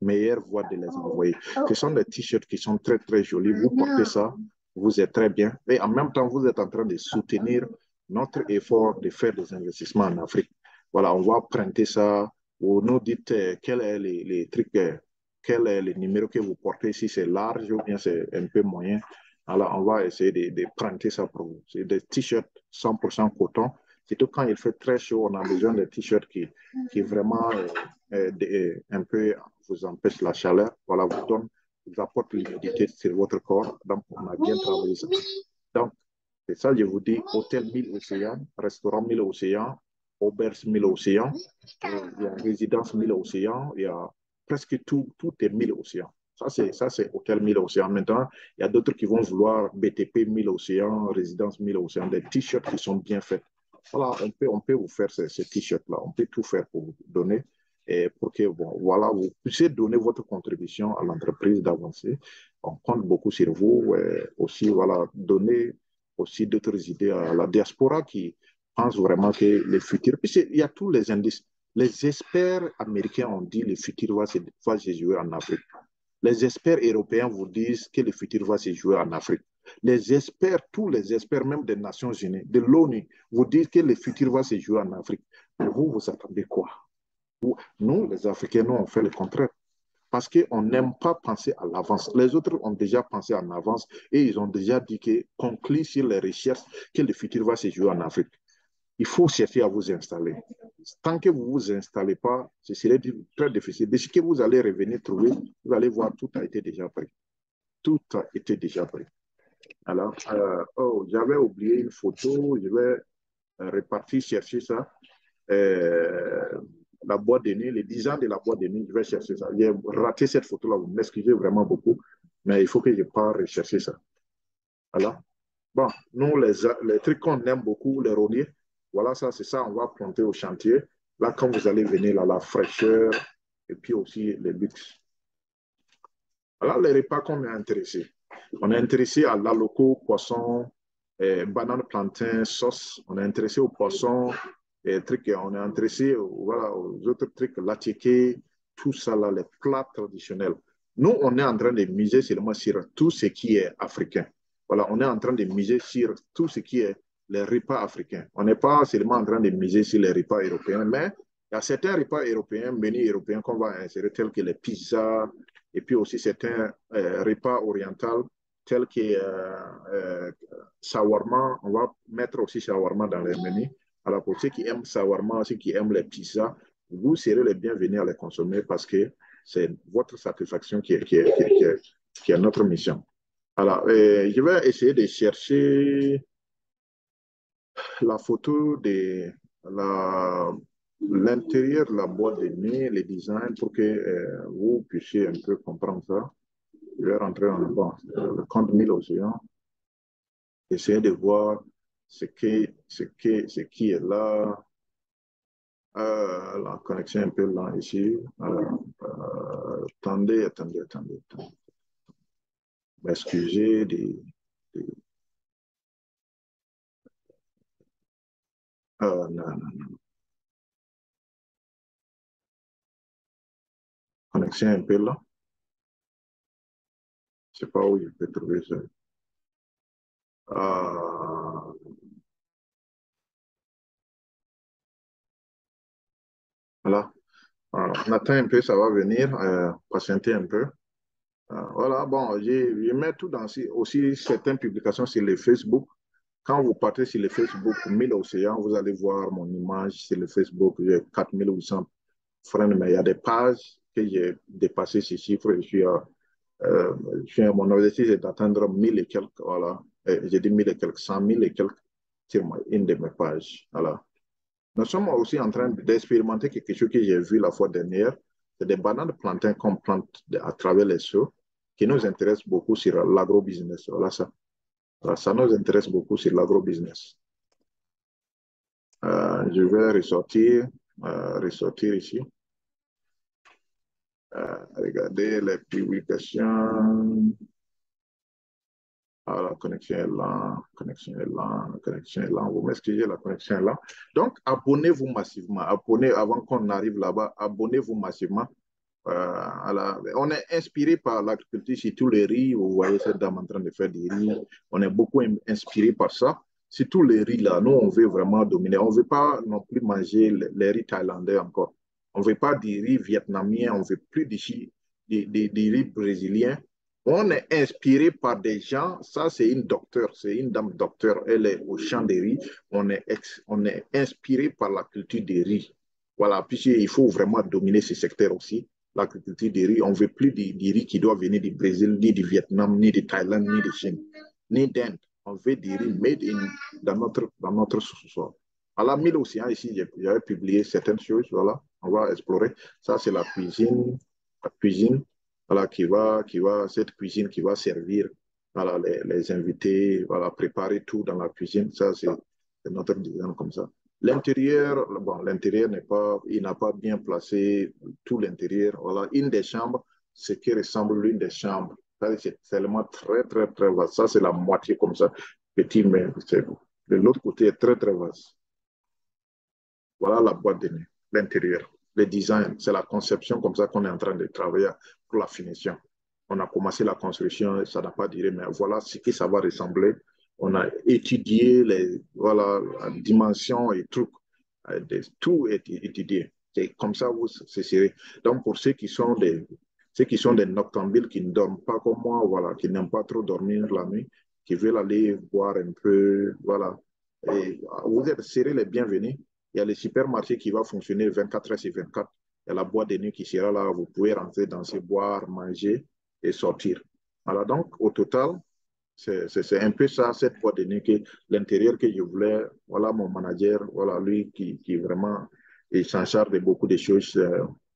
meilleure voie de les envoyer. Ce sont des t-shirts qui sont très, très jolis. Vous portez ça, vous êtes très bien. Et en même temps, vous êtes en train de soutenir notre effort de faire des investissements en Afrique. Voilà, on va printer ça. Vous nous dites quels sont les trucs, quel est le numéro que vous portez, si c'est large ou bien c'est un peu moyen. Alors, on va essayer de printer ça pour vous. C'est des t-shirts 100% coton. Surtout quand il fait très chaud, on a besoin de t-shirts qui vraiment un peu vous empêche la chaleur. Voilà, vous apporte l'humidité sur votre corps. Donc, on a bien travaillé ça. Donc, c'est ça, je vous dis, hôtel 1000 Océans, restaurant 1000 Océans, auberge 1000 Océans, il y a résidence 1000 Océans, il y a presque tout est 1000 Océans. Ça, c'est hôtel 1000 Océans. Maintenant, il y a d'autres qui vont vouloir BTP 1000 Océans, résidence 1000 Océans, des t-shirts qui sont bien faits. Voilà, on peut vous faire ces t-shirts-là. On peut tout faire pour vous donner et pour que, bon, voilà, vous puissiez donner votre contribution à l'entreprise d'avancer. On compte beaucoup sur vous et aussi, voilà, donner aussi d'autres idées à la diaspora qui pense vraiment que le futur, puisqu'il y a tous les indices. Les experts américains ont dit que le futur va se jouer en Afrique. Les experts européens vous disent que le futur va se jouer en Afrique. Les experts, tous les experts, même des Nations Unies, de l'ONU, vous disent que le futur va se jouer en Afrique. Vous, vous attendez quoi? Nous, les Africains, nous, on fait le contraire. Parce qu'on n'aime pas penser à l'avance. Les autres ont déjà pensé en avance et ils ont déjà dit que, conclu sur les recherches, que le futur va se jouer en Afrique. Il faut chercher à vous installer. Tant que vous ne vous installez pas, ce serait très difficile. Dès que vous allez revenir trouver, vous allez voir, tout a été déjà pris. Tout a été déjà pris. Alors, j'avais oublié une photo, je vais repartir chercher ça. Euh, la boîte de nuit, les 10 ans de la boîte de nuit, je vais chercher ça. J'ai raté cette photo-là, vous m'excusez vraiment beaucoup, mais il faut que je parte rechercher ça. Alors, bon, nous, les trucs qu'on aime beaucoup, les rôliers, voilà, ça, c'est ça, on va planter au chantier. Là, quand vous allez venir, là, la fraîcheur et puis aussi le luxe. Voilà les repas qu'on est intéressé. On est intéressé à l'aloco, poisson, banane, plantain, sauce. On est intéressé aux poissons, trucs, on est intéressé voilà, aux autres trucs, l'attiqué, tout ça, là, les plats traditionnels. Nous, on est en train de miser seulement sur tout ce qui est africain. Voilà, on est en train de miser sur tout ce qui est les repas africains. On n'est pas seulement en train de miser sur les repas européens, mais il y a certains repas européens, menus européens qu'on va insérer, tels que les pizzas, et puis aussi certains repas orientaux tels que shawarma. On va mettre aussi shawarma dans les menus. Alors, pour ceux qui aiment shawarma, ceux qui aiment les pizzas, vous serez les bienvenus à les consommer parce que c'est votre satisfaction qui est notre mission. Alors, je vais essayer de chercher la photo de l'intérieur de la boîte de nuit, les designs, pour que vous puissiez un peu comprendre ça. Je vais rentrer en bon, le compte 1000 océans, essayer de voir ce qui est là. La connexion est un peu là ici. Attendez. Excusez des non. Connexion un peu là. Je ne sais pas où je peux trouver ça. Euh, voilà. Alors, on attend un peu, ça va venir. Patienter un peu. Voilà, bon, je mets tout dans aussi certaines publications sur le Facebook. Quand vous partez sur le Facebook 1000 océans, vous allez voir mon image sur le Facebook. J'ai 4800 friends, mais il y a des pages que j'ai dépassé ces chiffres. Mon objectif est d'atteindre 1000 et quelques, voilà. J'ai dit 1000 et quelques, 100 000 et quelques sur une de mes pages. Voilà. Nous sommes aussi en train d'expérimenter quelque chose que j'ai vu la fois dernière. C'est des bananes de plantain qu'on plante à travers les seaux qui nous intéresse beaucoup sur l'agro-business. Voilà ça. Voilà, ça nous intéresse beaucoup sur l'agro-business. Je vais ressortir ici. Regardez les publications. Ah, la connexion est là, connexion est là. Vous m'excusez, la connexion est là. Donc, abonnez-vous massivement. Abonnez avant qu'on arrive là-bas. Abonnez-vous massivement. On est inspiré par l'agriculture, surtout le riz. Vous voyez cette dame en train de faire du riz. On est beaucoup inspiré par ça. Surtout le riz là, nous, on veut vraiment dominer. On ne veut pas non plus manger les riz thaïlandais encore. On ne veut pas du riz vietnamien. On ne veut plus du riz brésilien. On est inspiré par des gens. Ça, c'est une docteure, c'est une dame docteur. Elle est au champ des riz. On est inspiré par la culture des riz. Voilà, puisqu'il faut vraiment dominer ce secteur aussi l'agriculture du riz. On ne veut plus du riz qui doit venir du Brésil, ni du Vietnam, ni de Thaïlande, ni de Chine, ni d'Inde. On veut du riz made dans notre sous-sol. À la mille océans, ici, j'avais publié certaines choses. Voilà, on va explorer. Ça, c'est la cuisine. La cuisine, voilà, cette cuisine qui va servir voilà, les invités, voilà, préparer tout dans la cuisine. Ça, c'est notre design comme ça. L'intérieur, bon, l'intérieur n'est pas, il n'a pas bien placé tout l'intérieur. Voilà, une des chambres, ce qui ressemble à l'une des chambres. C'est tellement très vaste. Ça, c'est la moitié comme ça, petit, mais de l'autre côté est très vaste. Voilà la boîte de nuit, l'intérieur. Le design, c'est la conception comme ça qu'on est en train de travailler pour la finition. On a commencé la construction, ça n'a pas duré, mais voilà ce que ça va ressembler. On a étudié voilà, la dimension et trucs. Tout est étudié. C'est comme ça vous c'est. Donc, pour ceux qui sont des noctambules, qui ne dorment pas comme moi, voilà, qui n'aiment pas trop dormir la nuit, qui veulent aller voir un peu, voilà. Et vous êtes serrés les bienvenus. Il y a le supermarché qui va fonctionner 24 heures sur 24. Il y a la boîte de nuit qui sera là. Vous pouvez rentrer, danser, boire, manger et sortir. Voilà, donc au total, c'est un peu ça, cette boîte de nuit, l'intérieur que je voulais. Voilà mon manager, voilà lui qui vraiment il s'en charge de beaucoup de choses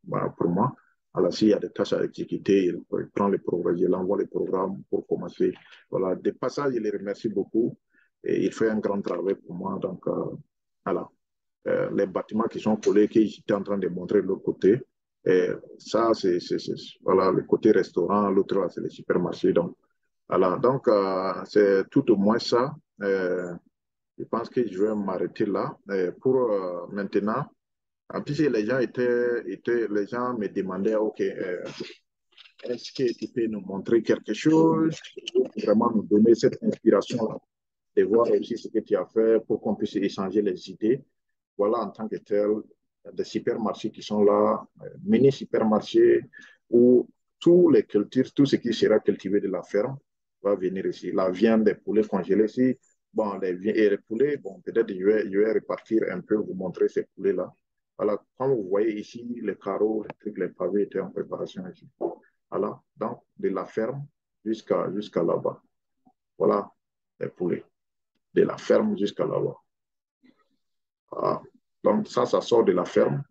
voilà, pour moi. Alors, s'il y a des tâches à exécuter, il prend les programmes, il envoie les programmes pour commencer. Voilà, de passage, je les remercie beaucoup. Et il fait un grand travail pour moi. Donc, voilà. Les bâtiments qui sont collés, que j'étais en train de montrer de l'autre côté. Et ça, voilà, le côté restaurant, l'autre, c'est le supermarché. Donc, voilà. Donc c'est tout au moins ça. Je pense que je vais m'arrêter là. Pour maintenant, en plus, les gens me demandaient, OK, est-ce que tu peux nous montrer quelque chose, vraiment nous donner cette inspiration-là, de voir aussi ce que tu as fait pour qu'on puisse échanger les idées. Voilà, en tant que tel, des supermarchés qui sont là, mini-supermarchés où toutes les cultures, tout ce qui sera cultivé de la ferme va venir ici. La viande des poulets congelés ici, bon, les poulets, bon, peut-être je vais répartir un peu, vous montrer ces poulets-là. Voilà, comme vous voyez ici, les carreaux, les trucs, les pavés étaient en préparation ici. Voilà, donc de la ferme jusqu'à là-bas. Voilà, les poulets, de la ferme jusqu'à là-bas. Voilà. Donc ça sort de la ferme.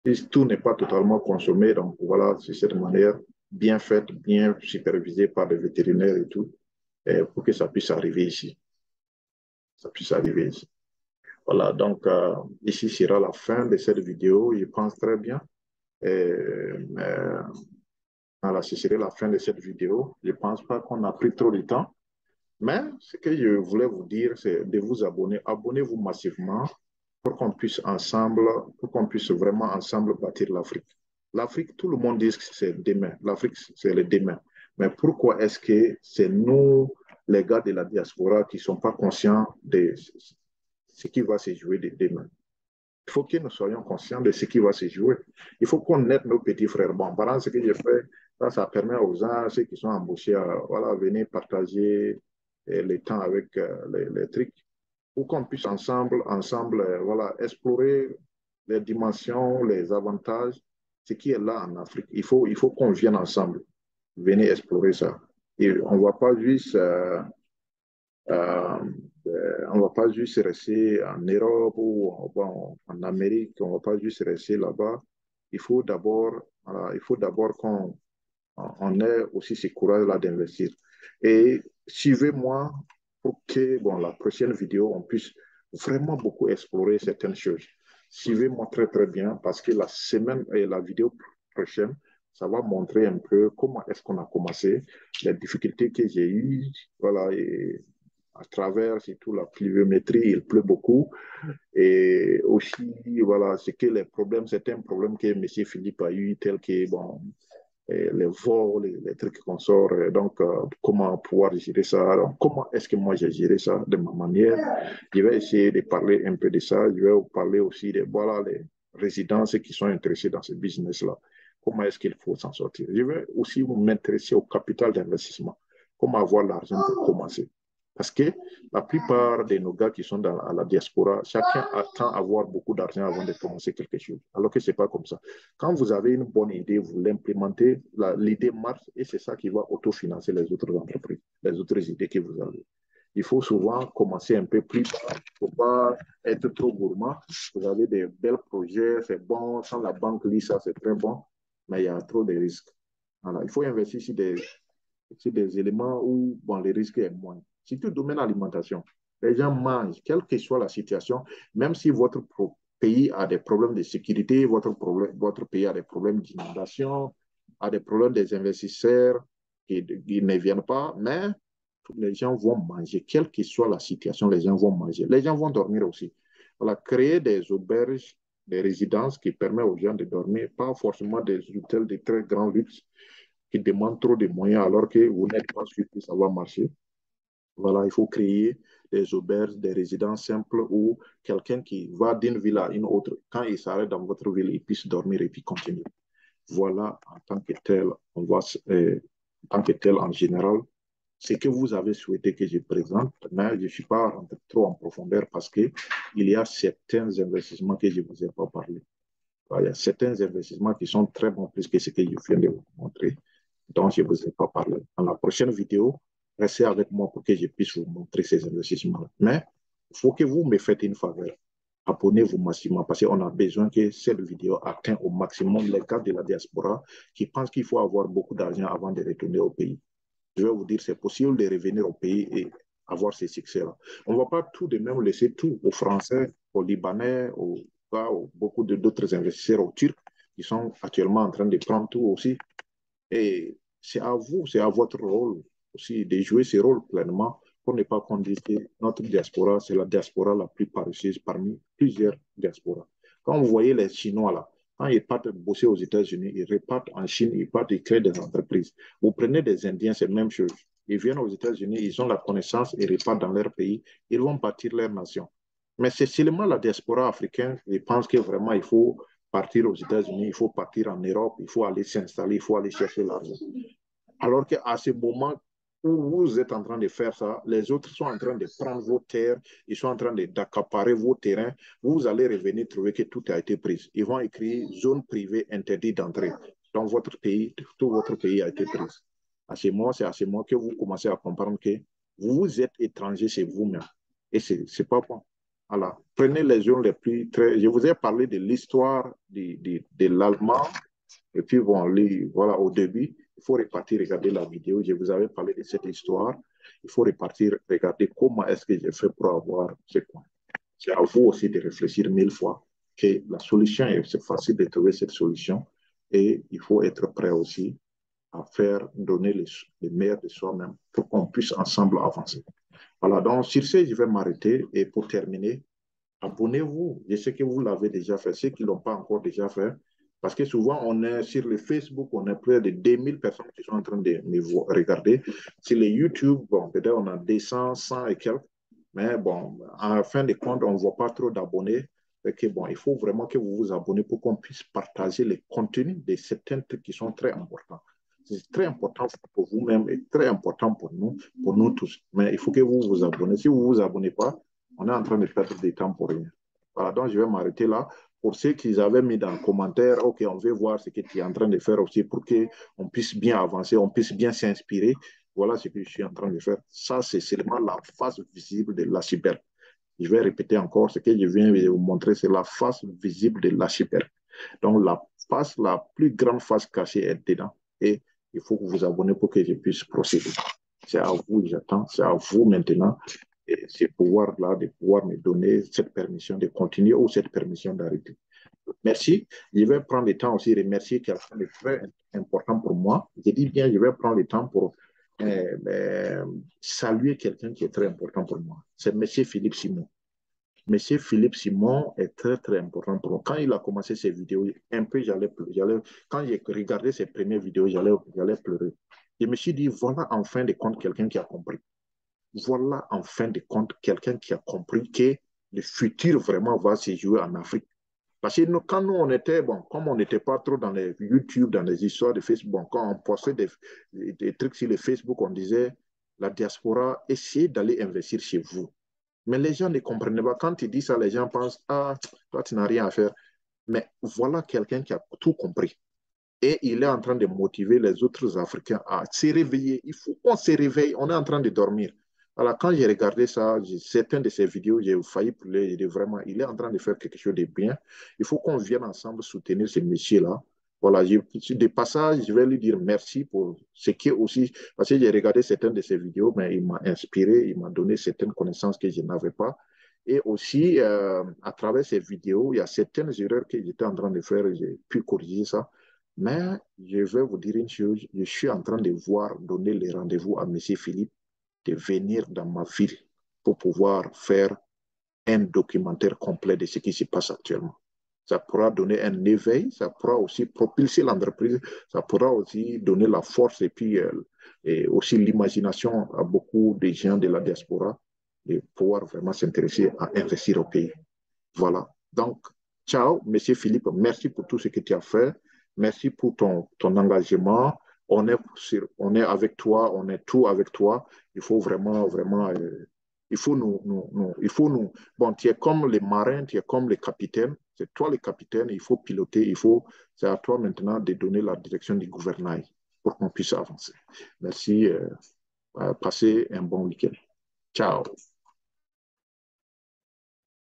Et tout n'est pas totalement consommé, donc voilà, c'est cette manière bien faite, bien supervisée par les vétérinaires et tout, pour que ça puisse arriver ici. Ça puisse arriver ici. Voilà, donc ici sera la fin de cette vidéo, je pense très bien. Voilà, ce serait la fin de cette vidéo. Je ne pense pas qu'on a pris trop de temps. Mais ce que je voulais vous dire, c'est de vous abonner. Abonnez-vous massivement pour qu'on puisse ensemble, pour qu'on puisse vraiment ensemble bâtir l'Afrique. L'Afrique, tout le monde dit que c'est demain. L'Afrique, c'est le demain. Mais pourquoi est-ce que c'est nous, les gars de la diaspora, qui ne sont pas conscients de ce qui va se jouer de demain? Il faut que nous soyons conscients de ce qui va se jouer. Il faut qu'on aide nos petits frères. Bon, par ce que j'ai fait, ça permet aux gens, ceux qui sont embauchés, à voilà, venir partager le temps avec les trucs pour qu'on puisse ensemble voilà, explorer les dimensions, les avantages, ce qui est là en Afrique. Il faut qu'on vienne ensemble, venir explorer ça. Et on ne va pas juste euh, on ne va pas juste rester en Europe ou en Amérique, on ne va pas juste rester là-bas. Il faut d'abord qu'on on ait aussi ce courage-là d'investir. Et suivez-moi pour que, bon, la prochaine vidéo, on puisse vraiment beaucoup explorer certaines choses. Suivez-moi très, très bien parce que la semaine et la vidéo prochaine, ça va montrer un peu comment est-ce qu'on a commencé, les difficultés que j'ai eues, voilà, et à travers surtout la pluviométrie, il pleut beaucoup. Et aussi, voilà, c'est que les problèmes, certains problèmes que M. Philippe a eu, tels que, bon, les vols, les trucs qu'on sort. Donc, comment pouvoir gérer ça? Donc, comment est-ce que moi j'ai géré ça de ma manière? Je vais essayer de parler un peu de ça. Je vais vous parler aussi de voilà, les résidences qui sont intéressées dans ce business-là. Comment est-ce qu'il faut s'en sortir? Je vais aussi m'intéresser au capital d'investissement. Comment avoir l'argent pour commencer? Parce que la plupart de nos gars qui sont dans la diaspora, chacun attend avoir beaucoup d'argent avant de commencer quelque chose. Alors que ce n'est pas comme ça. Quand vous avez une bonne idée, vous l'implémentez, l'idée marche et c'est ça qui va autofinancer les autres entreprises, les autres idées que vous avez. Il faut souvent commencer un peu plus bas. Il ne faut pas être trop gourmand. Vous avez des bels projets, c'est bon. Sans la banque lit ça, c'est très bon. Mais il y a trop de risques. Voilà. Il faut investir sur des éléments où bon, les risques sont moins. Surtout le domaine de l'alimentation. Les gens mangent, quelle que soit la situation, même si votre pays a des problèmes de sécurité, votre pays a des problèmes d'inondation, a des problèmes des investisseurs qui ne viennent pas, mais les gens vont manger, quelle que soit la situation, les gens vont manger. Les gens vont dormir aussi. Voilà, créer des auberges, des résidences qui permettent aux gens de dormir, pas forcément des hôtels de très grand luxe qui demandent trop de moyens alors que vous n'êtes pas sûr que ça va marcher. Voilà, il faut créer des auberges, des résidences simples où quelqu'un qui va d'une ville à une autre, quand il s'arrête dans votre ville, il puisse dormir et puis continuer. Voilà, en tant que tel, en tant que tel en général, ce que vous avez souhaité que je présente, mais je ne suis pas rentré trop en profondeur parce qu'il y a certains investissements que je ne vous ai pas parlé. Il y a certains investissements qui sont très bons plus que ce que je viens de vous montrer, dont je ne vous ai pas parlé. Dans la prochaine vidéo, restez avec moi pour que je puisse vous montrer ces investissements. Mais il faut que vous me faites une faveur. Abonnez-vous massivement parce qu'on a besoin que cette vidéo atteigne au maximum les gars de la diaspora qui pensent qu'il faut avoir beaucoup d'argent avant de retourner au pays. Je vais vous dire, c'est possible de revenir au pays et avoir ces succès-là. On ne va pas tout de même laisser tout aux Français, aux Libanais, aux beaucoup d'autres investisseurs, aux Turcs, qui sont actuellement en train de prendre tout aussi. Et c'est à vous, c'est à votre rôle aussi de jouer ce rôle pleinement pour ne pas qu'on dise que notre diaspora, c'est la diaspora la plus paresseuse parmi plusieurs diasporas. Quand vous voyez les Chinois là, quand ils partent bosser aux États-Unis, ils repartent en Chine, ils partent, ils créent des entreprises. Vous prenez des Indiens, c'est la même chose. Ils viennent aux États-Unis, ils ont la connaissance, ils repartent dans leur pays, ils vont bâtir leur nation. Mais c'est seulement la diaspora africaine qui pense que vraiment il faut partir aux États-Unis, il faut partir en Europe, il faut aller s'installer, il faut aller chercher l'argent. Alors qu'à ce moment, Vous êtes en train de faire ça, les autres sont en train de prendre vos terres, ils sont en train d'accaparer vos terrains. Vous allez revenir trouver que tout a été pris. Ils vont écrire zone privée interdite d'entrée. Dans votre pays, tout votre pays a été pris. À ce moment, c'est à ce moment que vous commencez à comprendre que vous êtes étranger chez vous-même. Et c'est pas bon. Voilà. Prenez les zones les plus très. Je vous ai parlé de l'histoire de l'Allemand. Et puis, bon, voilà, au début, il faut repartir, regarder la vidéo. Je vous avais parlé de cette histoire. Il faut repartir, regarder comment est-ce que j'ai fait pour avoir ce coin. C'est à vous aussi de réfléchir 1000 fois que la solution, c'est facile de trouver cette solution. Et il faut être prêt aussi à faire donner les meilleurs de soi-même pour qu'on puisse ensemble avancer. Voilà, donc sur ce, je vais m'arrêter. Et pour terminer, abonnez-vous. Je sais que vous l'avez déjà fait. Ceux qui ne l'ont pas encore déjà fait, parce que souvent, on est sur le Facebook, on a près de 2000 personnes qui sont en train de me regarder. Sur les YouTube, bon, peut-être on a 200, 100 et quelques. Mais bon, en fin de compte, on ne voit pas trop d'abonnés. Que bon, il faut vraiment que vous vous abonnez pour qu'on puisse partager les contenus de certains trucs qui sont très importants. C'est très important pour vous-même et très important pour nous tous. Mais il faut que vous vous abonnez. Si vous ne vous abonnez pas, on est en train de perdre du temps pour rien. Voilà, donc je vais m'arrêter là. Pour ceux qui avaient mis dans le commentaire, OK, on veut voir ce que tu es en train de faire aussi pour qu'on puisse bien avancer, on puisse bien s'inspirer. Voilà ce que je suis en train de faire. Ça, c'est seulement la face visible de l'archipel. Je vais répéter encore ce que je viens de vous montrer, c'est la face visible de l'archipel. Donc, la plus grande face cachée est dedans. Et il faut que vous vous abonnez pour que je puisse procéder. C'est à vous, j'attends. C'est à vous maintenant. Et c'est pouvoir-là de pouvoir me donner cette permission de continuer ou cette permission d'arrêter. Merci. Je vais prendre le temps aussi de remercier quelqu'un de très important pour moi. Je dis bien, je vais prendre le temps pour saluer quelqu'un qui est très important pour moi. C'est M. Philippe Simon. Monsieur Philippe Simon est très, très important pour moi. Quand il a commencé ses vidéos, un peu, quand j'ai regardé ses premières vidéos, j'allais pleurer. Je me suis dit, voilà en fin de compte quelqu'un qui a compris. Voilà en fin de compte quelqu'un qui a compris que le futur vraiment va se jouer en Afrique. Parce que quand nous, on était, bon, comme on n'était pas trop dans les YouTube, dans les histoires de Facebook, bon, quand on postait des trucs sur le Facebook, on disait, la diaspora, essayez d'aller investir chez vous. Mais les gens ne comprennent pas. Quand tu dis ça, les gens pensent, ah, toi, tu n'as rien à faire. Mais voilà quelqu'un qui a tout compris. Et il est en train de motiver les autres Africains à se réveiller. Il faut qu'on se réveille. On est en train de dormir. Alors, quand j'ai regardé ça, certaines de ces vidéos, j'ai failli pleurer. Vraiment, il est en train de faire quelque chose de bien. Il faut qu'on vienne ensemble soutenir ce monsieur-là. Voilà, de passage, je vais lui dire merci pour ce qui est aussi, parce que j'ai regardé certaines de ses vidéos, mais il m'a inspiré, il m'a donné certaines connaissances que je n'avais pas. Et aussi, à travers ces vidéos, il y a certaines erreurs que j'étais en train de faire, j'ai pu corriger ça. Mais je vais vous dire une chose, je suis en train de voir donner les rendez-vous à M. Philippe de venir dans ma ville pour pouvoir faire un documentaire complet de ce qui se passe actuellement. Ça pourra donner un éveil, ça pourra aussi propulser l'entreprise, ça pourra aussi donner la force et aussi l'imagination à beaucoup de gens de la diaspora de pouvoir vraiment s'intéresser à investir au pays. Voilà. Donc, ciao, Monsieur Philippe. Merci pour tout ce que tu as fait. Merci pour ton engagement. On est avec toi, on est tout avec toi. Il faut vraiment, vraiment, il faut il faut nous. Bon, tu es comme les marins, tu es comme les capitaines. C'est toi le capitaine, il faut piloter, c'est à toi maintenant de donner la direction du gouvernail pour qu'on puisse avancer. Merci. Passez un bon week-end. Ciao.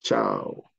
Ciao.